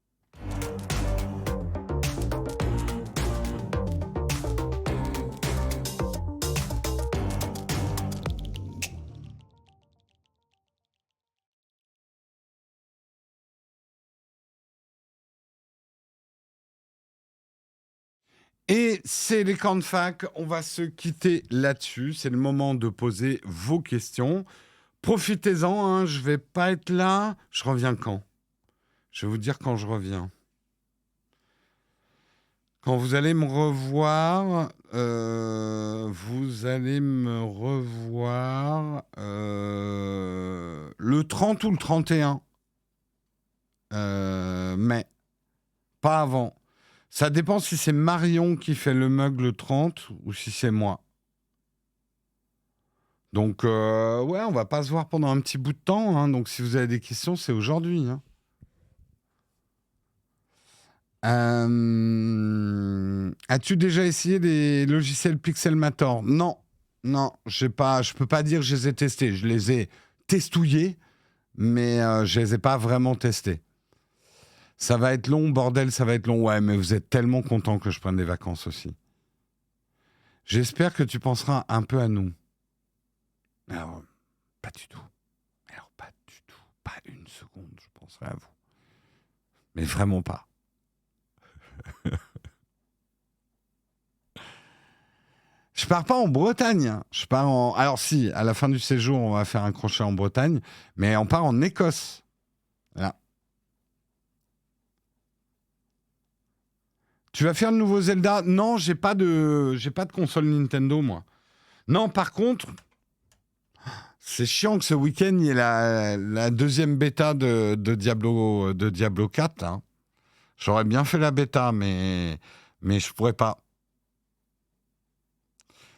Et c'est les camps de fac, on va se quitter là-dessus. C'est le moment de poser vos questions. Profitez-en, hein, je vais pas être là. Je reviens quand? Je vais vous dire quand je reviens. Quand vous allez me revoir, le 30 ou le 31 mai, pas avant. Ça dépend si c'est Marion qui fait le mug le 30 ou si c'est moi. Donc, ouais, on va pas se voir pendant un petit bout de temps, hein. Donc, si vous avez des questions, c'est aujourd'hui, hein. As-tu déjà essayé des logiciels Pixelmator? Non, non, je peux pas dire que je les ai testés. Je les ai testouillés, mais je les ai pas vraiment testés. Ça va être long, bordel, ça va être long. Ouais, mais vous êtes tellement content que je prenne des vacances aussi. J'espère que tu penseras un peu à nous. Alors, pas du tout. Alors, pas du tout. Pas une seconde, je penserai à vous. Mais vraiment pas. Je pars pas en Bretagne, hein. Je pars en... Alors si, à la fin du séjour, on va faire un crochet en Bretagne, mais on part en Écosse. Voilà. Tu vas faire le nouveau Zelda? Non, j'ai pas de console Nintendo, moi. Non, par contre, c'est chiant que ce week-end, il y ait la deuxième bêta de Diablo 4, hein. J'aurais bien fait la bêta, mais je pourrais pas.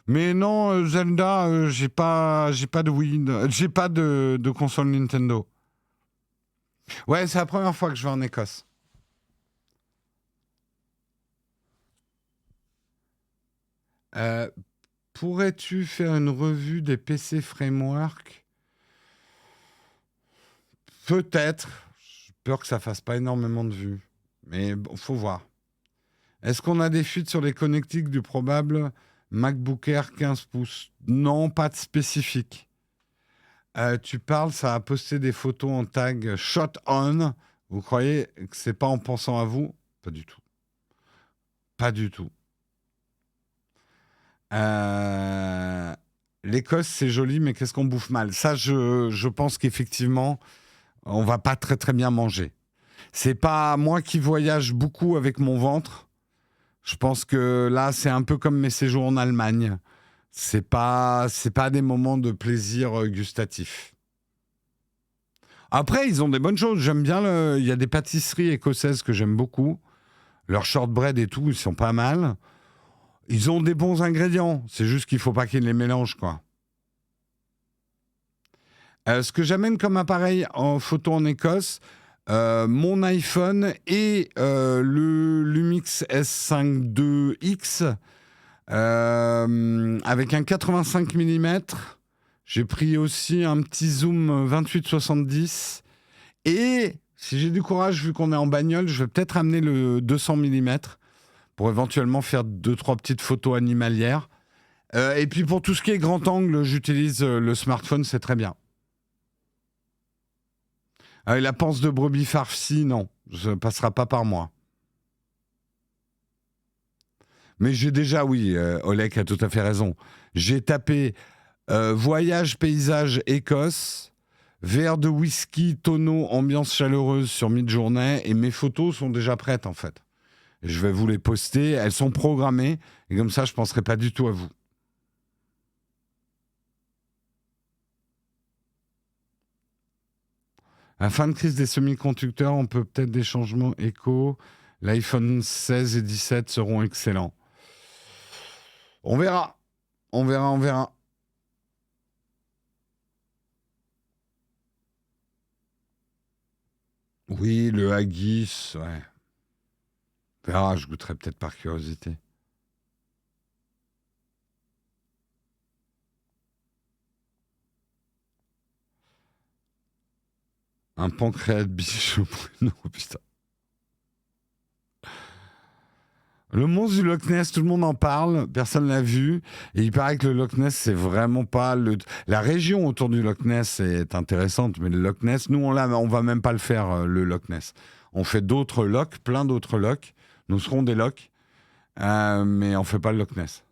Mais non, Zelda, j'ai pas de Wii, j'ai pas de console Nintendo. Ouais, c'est la première fois que je vais en Écosse. Euh, Pourrais-tu faire une revue des PC Framework? Peut-être. J'ai peur que ça fasse pas énormément de vues. Mais bon, faut voir. Est-ce qu'on a des fuites sur les connectiques du probable MacBook Air 15 pouces? Non, pas de spécifique. Tu parles, ça a posté des photos en tag shot on. Vous croyez que c'est pas en pensant à vous? Pas du tout. Pas du tout. L'Écosse, c'est joli, mais qu'est-ce qu'on bouffe mal? Ça, je pense qu'effectivement, on va pas très très bien manger. C'est pas moi qui voyage beaucoup avec mon ventre. Je pense que là, c'est un peu comme mes séjours en Allemagne. C'est pas des moments de plaisir gustatif. Après, ils ont des bonnes choses. J'aime bien il y a des pâtisseries écossaises que j'aime beaucoup. Leurs shortbread et tout, ils sont pas mal. Ils ont des bons ingrédients. C'est juste qu'il faut pas qu'ils les mélangent, quoi. Ce que j'amène comme appareil en photo en Écosse, mon iPhone et le Lumix S5 II X avec un 85 mm. J'ai pris aussi un petit zoom 28-70. Et si j'ai du courage, vu qu'on est en bagnole, je vais peut-être amener le 200 mm pour éventuellement faire 2-3 petites photos animalières. Et puis pour tout ce qui est grand angle, j'utilise le smartphone, c'est très bien. La panse de brebis farcie, non, ça ne passera pas par moi. Mais j'ai déjà, oui, Olek a tout à fait raison. J'ai tapé voyage, paysage, Écosse, verre de whisky, tonneau, ambiance chaleureuse sur Midjourney, et mes photos sont déjà prêtes en fait. Je vais vous les poster, elles sont programmées, et comme ça je ne penserai pas du tout à vous. À la fin de crise des semi-conducteurs, on peut peut-être des changements éco. L'iPhone 16 et 17 seront excellents. On verra. On verra. Oui, le haggis, ouais. On verra, je goûterai peut-être par curiosité. Un pancréas de biche au pruneau, putain. Le monstre du Loch Ness, tout le monde en parle, personne l'a vu. Et il paraît que le Loch Ness, c'est vraiment pas la région autour du Loch Ness est intéressante, mais le Loch Ness, nous, on va même pas le faire, le Loch Ness. On fait d'autres lochs, plein d'autres lochs. Nous serons des lochs, mais on fait pas le Loch Ness.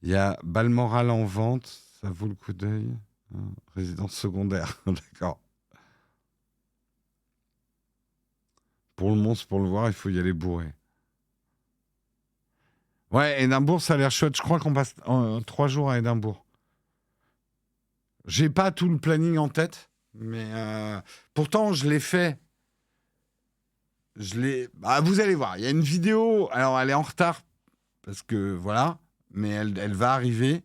Il y a Balmoral en vente, ça vaut le coup d'œil. Résidence secondaire, d'accord. Pour le monstre, pour le voir, il faut y aller bourré. Ouais, Édimbourg, ça a l'air chouette. Je crois qu'on passe 3 jours à Édimbourg. J'ai pas tout le planning en tête, mais pourtant, je l'ai fait. Vous allez voir, il y a une vidéo. Alors, elle est en retard, parce que voilà, mais elle va arriver.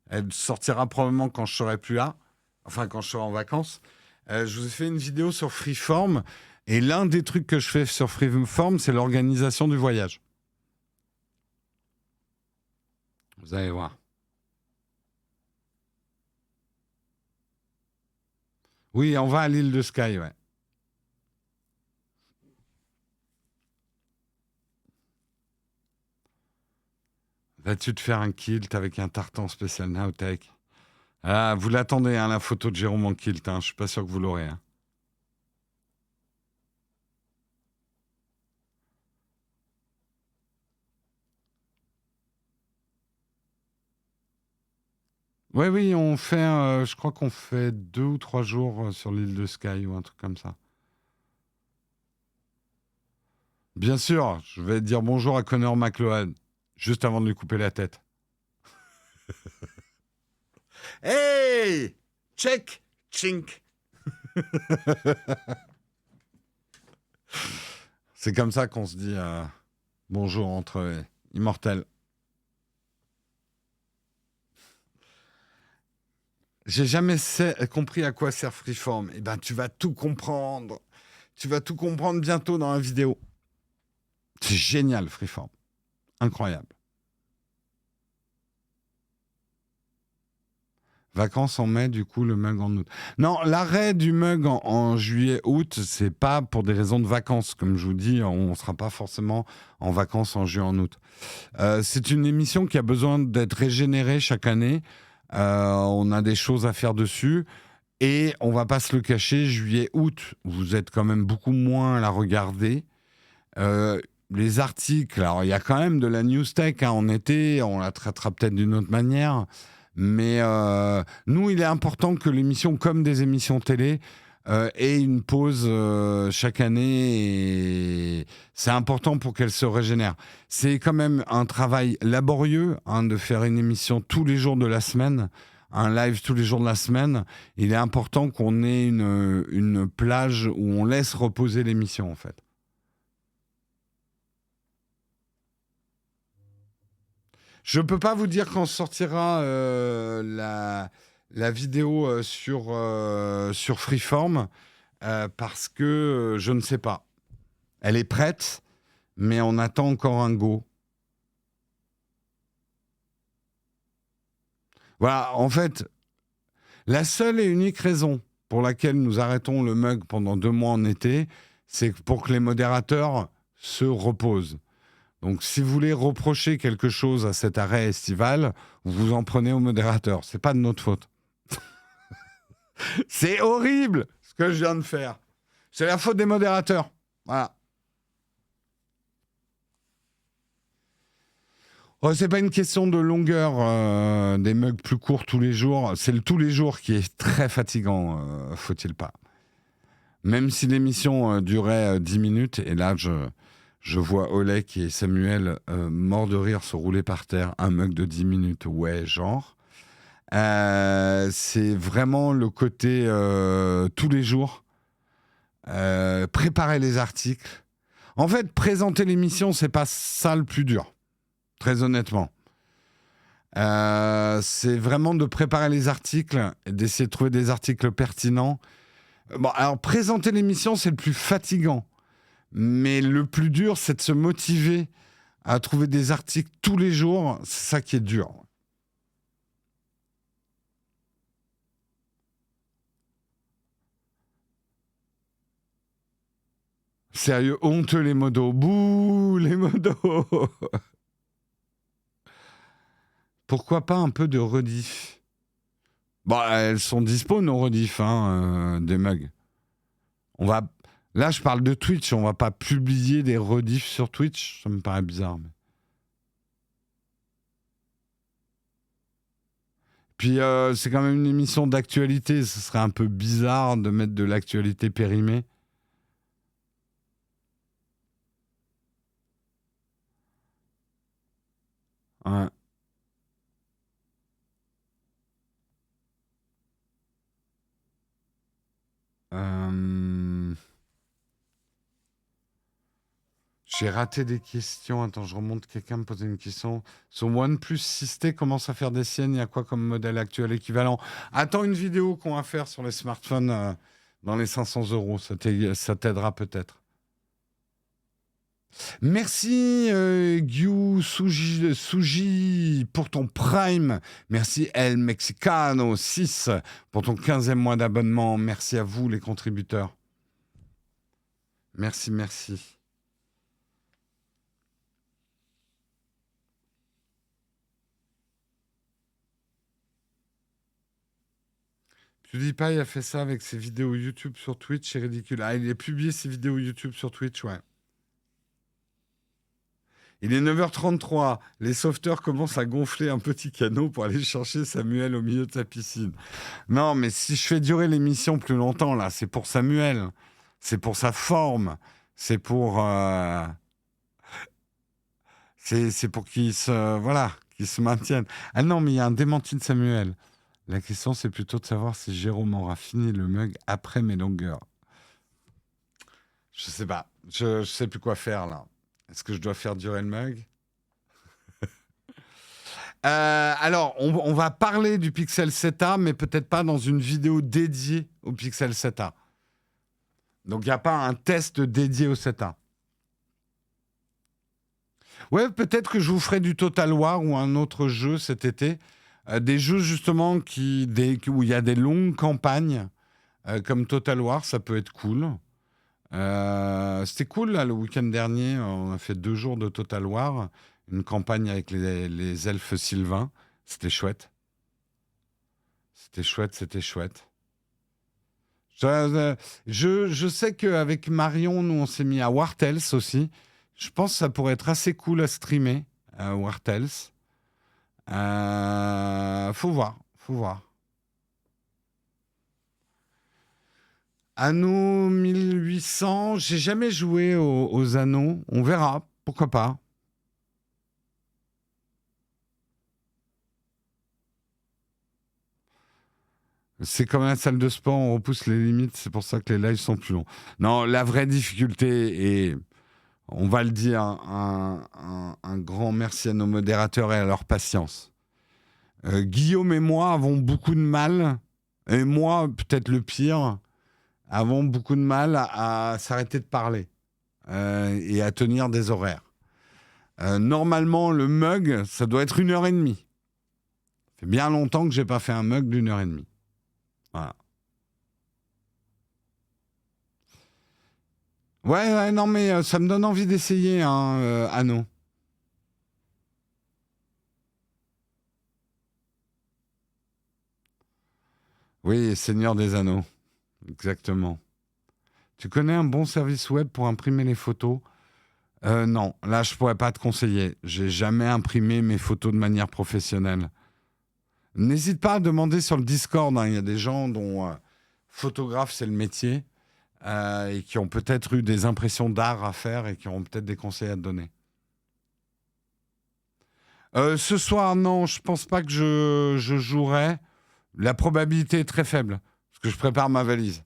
Elle sortira probablement quand je serai plus là. Enfin, quand je serai en vacances. Je vous ai fait une vidéo sur Freeform. Et l'un des trucs que je fais sur Freeform, c'est l'organisation du voyage. Vous allez voir. Oui, on va à l'île de Skye, ouais. Vas-tu te faire un kilt avec un tartan spécial Nowtech? Ah, vous l'attendez, hein, la photo de Jérôme en kilt. Hein. Je suis pas sûr que vous l'aurez. Hein. Oui, oui, on fait, je crois qu'on fait 2 ou 3 jours sur l'île de Skye ou un truc comme ça. Bien sûr, je vais dire bonjour à Connor McLuhan, juste avant de lui couper la tête. Hey! Check! Chink! C'est comme ça qu'on se dit bonjour entre immortels. J'ai jamais compris à quoi sert Freeform. Eh ben, tu vas tout comprendre. Tu vas tout comprendre bientôt dans la vidéo. C'est génial, Freeform. Incroyable. Vacances en mai, du coup, le mug en août. Non, l'arrêt du mug en juillet-août, c'est pas pour des raisons de vacances. Comme je vous dis, on ne sera pas forcément en vacances en juillet-en-août. C'est une émission qui a besoin d'être régénérée chaque année. On a des choses à faire dessus. Et on va pas se le cacher, juillet-août, vous êtes quand même beaucoup moins à la regarder. Les articles, alors il y a quand même de la news tech hein, en été, on la traitera peut-être d'une autre manière. Mais nous, il est important que l'émission, comme des émissions télé, et une pause chaque année. Et c'est important pour qu'elle se régénère. C'est quand même un travail laborieux de faire une émission tous les jours de la semaine, un live tous les jours de la semaine. Il est important qu'on ait une plage où on laisse reposer l'émission, en fait. Je peux pas vous dire quand sortira la vidéo sur Freeform parce que je ne sais pas. Elle est prête, mais on attend encore un go. Voilà, en fait, la seule et unique raison pour laquelle nous arrêtons le mug pendant 2 mois en été, c'est pour que les modérateurs se reposent. Donc, si vous voulez reprocher quelque chose à cet arrêt estival, vous vous en prenez au modérateur. C'est pas de notre faute. C'est horrible ce que je viens de faire. C'est la faute des modérateurs. Voilà. Oh, c'est pas une question de longueur des mugs plus courts tous les jours. C'est le tous les jours qui est très fatigant, faut-il pas. Même si l'émission durait 10 minutes, et là, je vois Oleg et Samuel morts de rire se rouler par terre. Un mug de 10 minutes, ouais, genre. C'est vraiment le côté tous les jours. Préparer les articles. En fait, présenter l'émission, c'est pas ça le plus dur. Très honnêtement. C'est vraiment de préparer les articles et d'essayer de trouver des articles pertinents. Bon, alors, présenter l'émission, c'est le plus fatigant. Mais le plus dur, c'est de se motiver à trouver des articles tous les jours. C'est ça qui est dur. Sérieux, honteux les modos. Bouh, les modos. Pourquoi pas un peu de rediff? Bon, elles sont dispo, nos rediffs, des mugs. On va... Là, je parle de Twitch. On va pas publier des rediffs sur Twitch. Ça me paraît bizarre. Mais... Puis, c'est quand même une émission d'actualité. Ce serait un peu bizarre de mettre de l'actualité périmée. Ouais. J'ai raté des questions. Attends, je remonte. Quelqu'un me posait une question. Son OnePlus 6T commence à faire des siennes. Il y a quoi comme modèle actuel équivalent? Attends une vidéo qu'on va faire sur les smartphones dans les 500 euros. Ça t'aidera peut-être. Merci Gyu Suji pour ton Prime. Merci El Mexicano 6 pour ton 15e mois d'abonnement. Merci à vous les contributeurs. Merci, merci. PewDiePie a fait ça avec ses vidéos YouTube sur Twitch, c'est ridicule. Ah, il a publié ses vidéos YouTube sur Twitch, ouais. Il est 9h33. Les sauveteurs commencent à gonfler un petit canot pour aller chercher Samuel au milieu de sa piscine. Non, mais si je fais durer l'émission plus longtemps, là, c'est pour Samuel. C'est pour sa forme. C'est pour... c'est pour qu'il se... Voilà, qu'il se maintienne. Ah non, mais il y a un démenti de Samuel. La question, c'est plutôt de savoir si Jérôme aura fini le mug après mes longueurs. Je sais pas. Je sais plus quoi faire, là. Est-ce que je dois faire durer le mug? Alors, on va parler du Pixel 7a, mais peut-être pas dans une vidéo dédiée au Pixel 7a. Donc, il n'y a pas un test dédié au 7a. Ouais, peut-être que je vous ferai du Total War ou un autre jeu cet été. Des jeux, justement, où il y a des longues campagnes, comme Total War, ça peut être cool. C'était cool, là, le week-end dernier. On a fait 2 jours de Total War. Une campagne avec les elfes sylvains. C'était chouette. C'était chouette, c'était chouette. Je sais qu'avec Marion, nous, on s'est mis à War Tales aussi. Je pense que ça pourrait être assez cool à streamer, War Tales. Faut voir, faut voir. Anneaux 1800, j'ai jamais joué aux anneaux. On verra, pourquoi pas. C'est comme la salle de sport, on repousse les limites, c'est pour ça que les lives sont plus longs. Non, la vraie difficulté, et on va le dire, un grand merci à nos modérateurs et à leur patience. Guillaume et moi avons beaucoup de mal, et moi, peut-être le pire, avons beaucoup de mal à s'arrêter de parler et à tenir des horaires. Normalement, le mug, ça doit être 1h30. Ça fait bien longtemps que j'ai pas fait un mug d'1h30. Voilà. Ouais, non, mais ça me donne envie d'essayer, hein, Anno. Oui, Seigneur des Anneaux. Exactement. Tu connais un bon service web pour imprimer les photos? Non, là, je pourrais pas te conseiller. J'ai jamais imprimé mes photos de manière professionnelle. N'hésite pas à demander sur le Discord, hein. Il y a des gens dont photographe, c'est le métier, et qui ont peut-être eu des impressions d'art à faire et qui auront peut-être des conseils à te donner. Ce soir, non, je pense pas que je jouerai. La probabilité est très faible, parce que je prépare ma valise.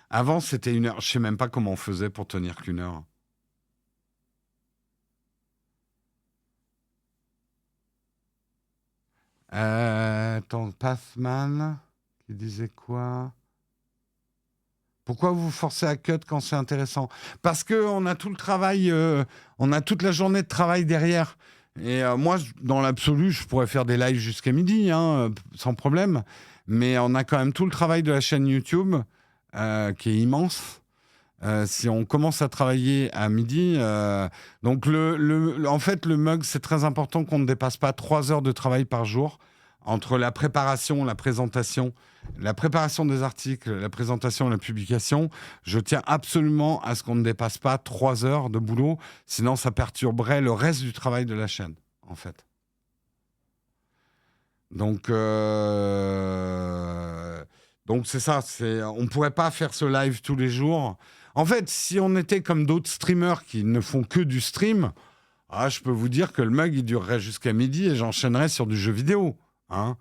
Avant, c'était 1 heure. Je sais même pas comment on faisait pour tenir qu'une heure. Attends, Pathman, qui disait quoi? Pourquoi vous forcez à cut quand c'est intéressant? Parce qu'on a tout le travail, on a toute la journée de travail derrière. Et moi, dans l'absolu, je pourrais faire des lives jusqu'à midi, hein, sans problème. Mais on a quand même tout le travail de la chaîne YouTube, qui est immense. Si on commence à travailler à midi, donc en fait, le mug, c'est très important qu'on ne dépasse pas 3 heures de travail par jour entre la préparation, la préparation des articles, la présentation et la publication. Je tiens absolument à ce qu'on ne dépasse pas 3 heures de boulot, sinon ça perturberait le reste du travail de la chaîne, en fait. Donc, c'est ça. On ne pourrait pas faire ce live tous les jours. En fait, si on était comme d'autres streamers qui ne font que du stream, je peux vous dire que le mug, il durerait jusqu'à midi et j'enchaînerais sur du jeu vidéo. Hein.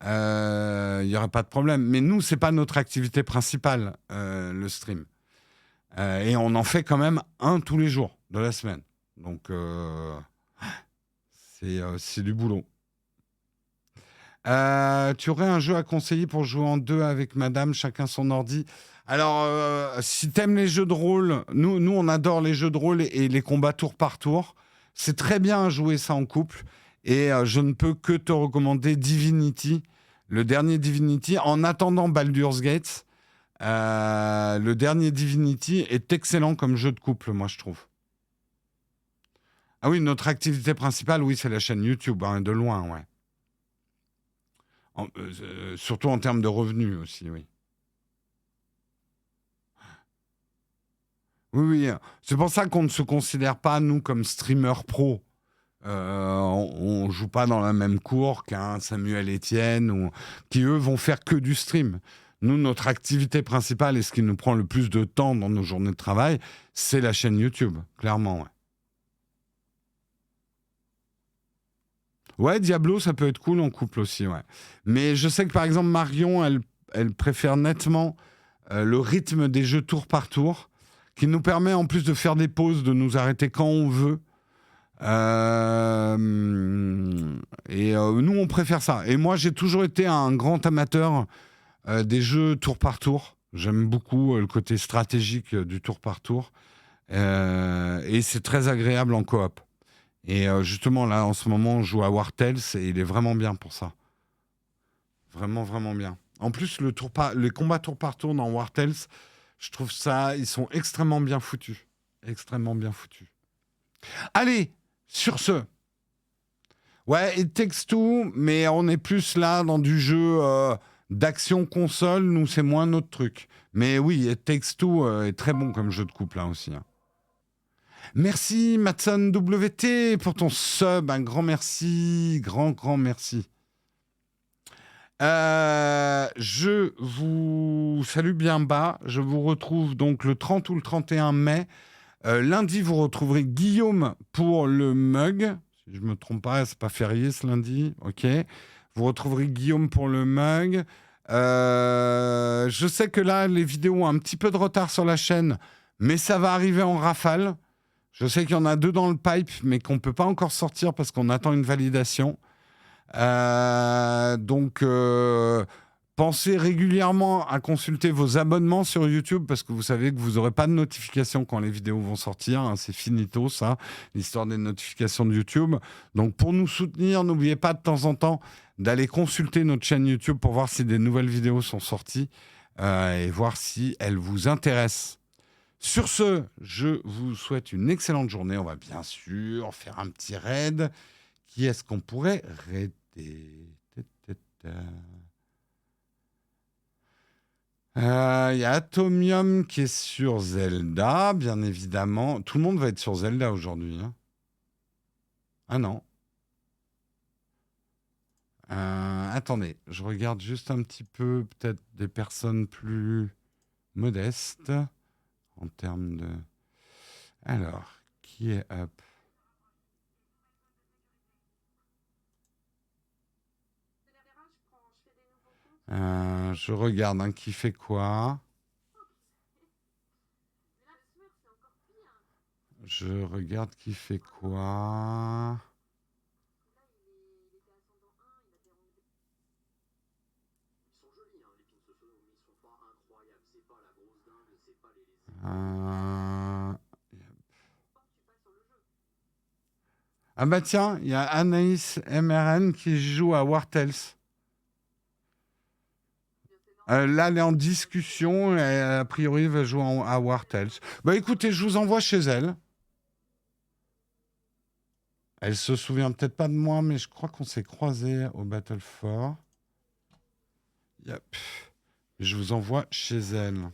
Il n'y aurait pas de problème. Mais nous, c'est pas notre activité principale, le stream. Et on en fait quand même un tous les jours de la semaine. Donc, c'est du boulot. Tu aurais un jeu à conseiller pour jouer en deux avec madame, chacun son ordi? Alors, si t'aimes les jeux de rôle, nous on adore les jeux de rôle et les combats tour par tour. C'est très bien à jouer ça en couple. Et je ne peux que te recommander Divinity, le dernier Divinity. En attendant Baldur's Gate, le dernier Divinity est excellent comme jeu de couple, moi je trouve. Ah oui, notre activité principale, oui, c'est la chaîne YouTube, hein, de loin, ouais. Surtout en termes de revenus aussi, oui. Oui, oui. C'est pour ça qu'on ne se considère pas, nous, comme streamer pro. On ne joue pas dans la même cour qu'un Samuel Etienne, ou qui, eux, vont faire que du stream. Nous, notre activité principale et ce qui nous prend le plus de temps dans nos journées de travail, c'est la chaîne YouTube, clairement, ouais. Ouais, Diablo, ça peut être cool en couple aussi, ouais. Mais je sais que par exemple, Marion, elle préfère nettement le rythme des jeux tour par tour, qui nous permet en plus de faire des pauses, de nous arrêter quand on veut. Nous, on préfère ça. Et moi, j'ai toujours été un grand amateur des jeux tour par tour. J'aime beaucoup le côté stratégique du tour par tour. Et c'est très agréable en coop. Et justement, là, en ce moment, on joue à War Tales et il est vraiment bien pour ça. Vraiment, vraiment bien. En plus, les combats tour par tour dans War Tales, je trouve ça, ils sont extrêmement bien foutus. Extrêmement bien foutus. Allez, sur ce. Ouais, It Takes Two, mais on est plus là dans du jeu d'action console. Nous, c'est moins notre truc. Mais oui, It Takes Two est très bon comme jeu de couple, là aussi. Hein. Merci Matson WT pour ton sub, un grand merci, grand merci. Je vous salue bien bas. Je vous retrouve donc le 30 ou le 31 mai. Lundi, vous retrouverez Guillaume pour le mug. Si je ne me trompe pas, c'est pas férié ce lundi. OK. Vous retrouverez Guillaume pour le mug. Je sais que là, les vidéos ont un petit peu de retard sur la chaîne, mais ça va arriver en rafale. Je sais qu'il y en a 2 dans le pipe, mais qu'on ne peut pas encore sortir parce qu'on attend une validation. Donc, pensez régulièrement à consulter vos abonnements sur YouTube parce que vous savez que vous n'aurez pas de notifications quand les vidéos vont sortir. Hein, c'est finito, ça, l'histoire des notifications de YouTube. Donc, pour nous soutenir, n'oubliez pas de temps en temps d'aller consulter notre chaîne YouTube pour voir si des nouvelles vidéos sont sorties et voir si elles vous intéressent. Sur ce, je vous souhaite une excellente journée. On va bien sûr faire un petit raid. Qui est-ce qu'on pourrait raider? Il y a Atomium qui est sur Zelda, bien évidemment. Tout le monde va être sur Zelda aujourd'hui. Hein. Ah non. Attendez, je regarde juste un petit peu, peut-être des personnes plus modestes en termes de... Alors, qui est up? Je regarde hein, qui fait quoi. Je regarde qui fait quoi. Ah bah tiens, il y a Anaïs MRN qui joue à War Tales. Là, elle est en discussion et a priori, elle va jouer à War Tales. Bah écoutez, je vous envoie chez elle. Elle se souvient peut-être pas de moi, mais je crois qu'on s'est croisés au Battle 4. Yep. Je vous envoie chez elle.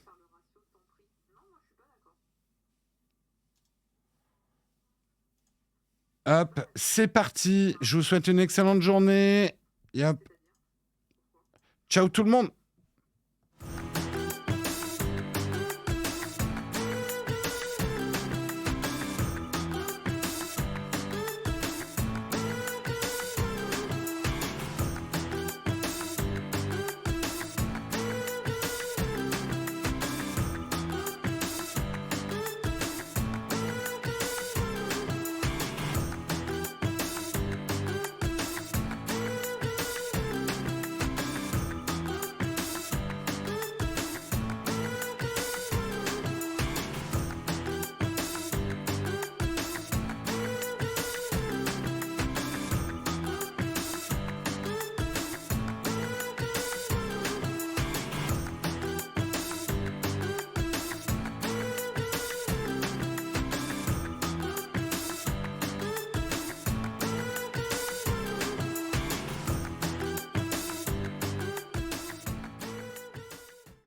Hop, c'est parti. Je vous souhaite une excellente journée. Yep. Ciao tout le monde.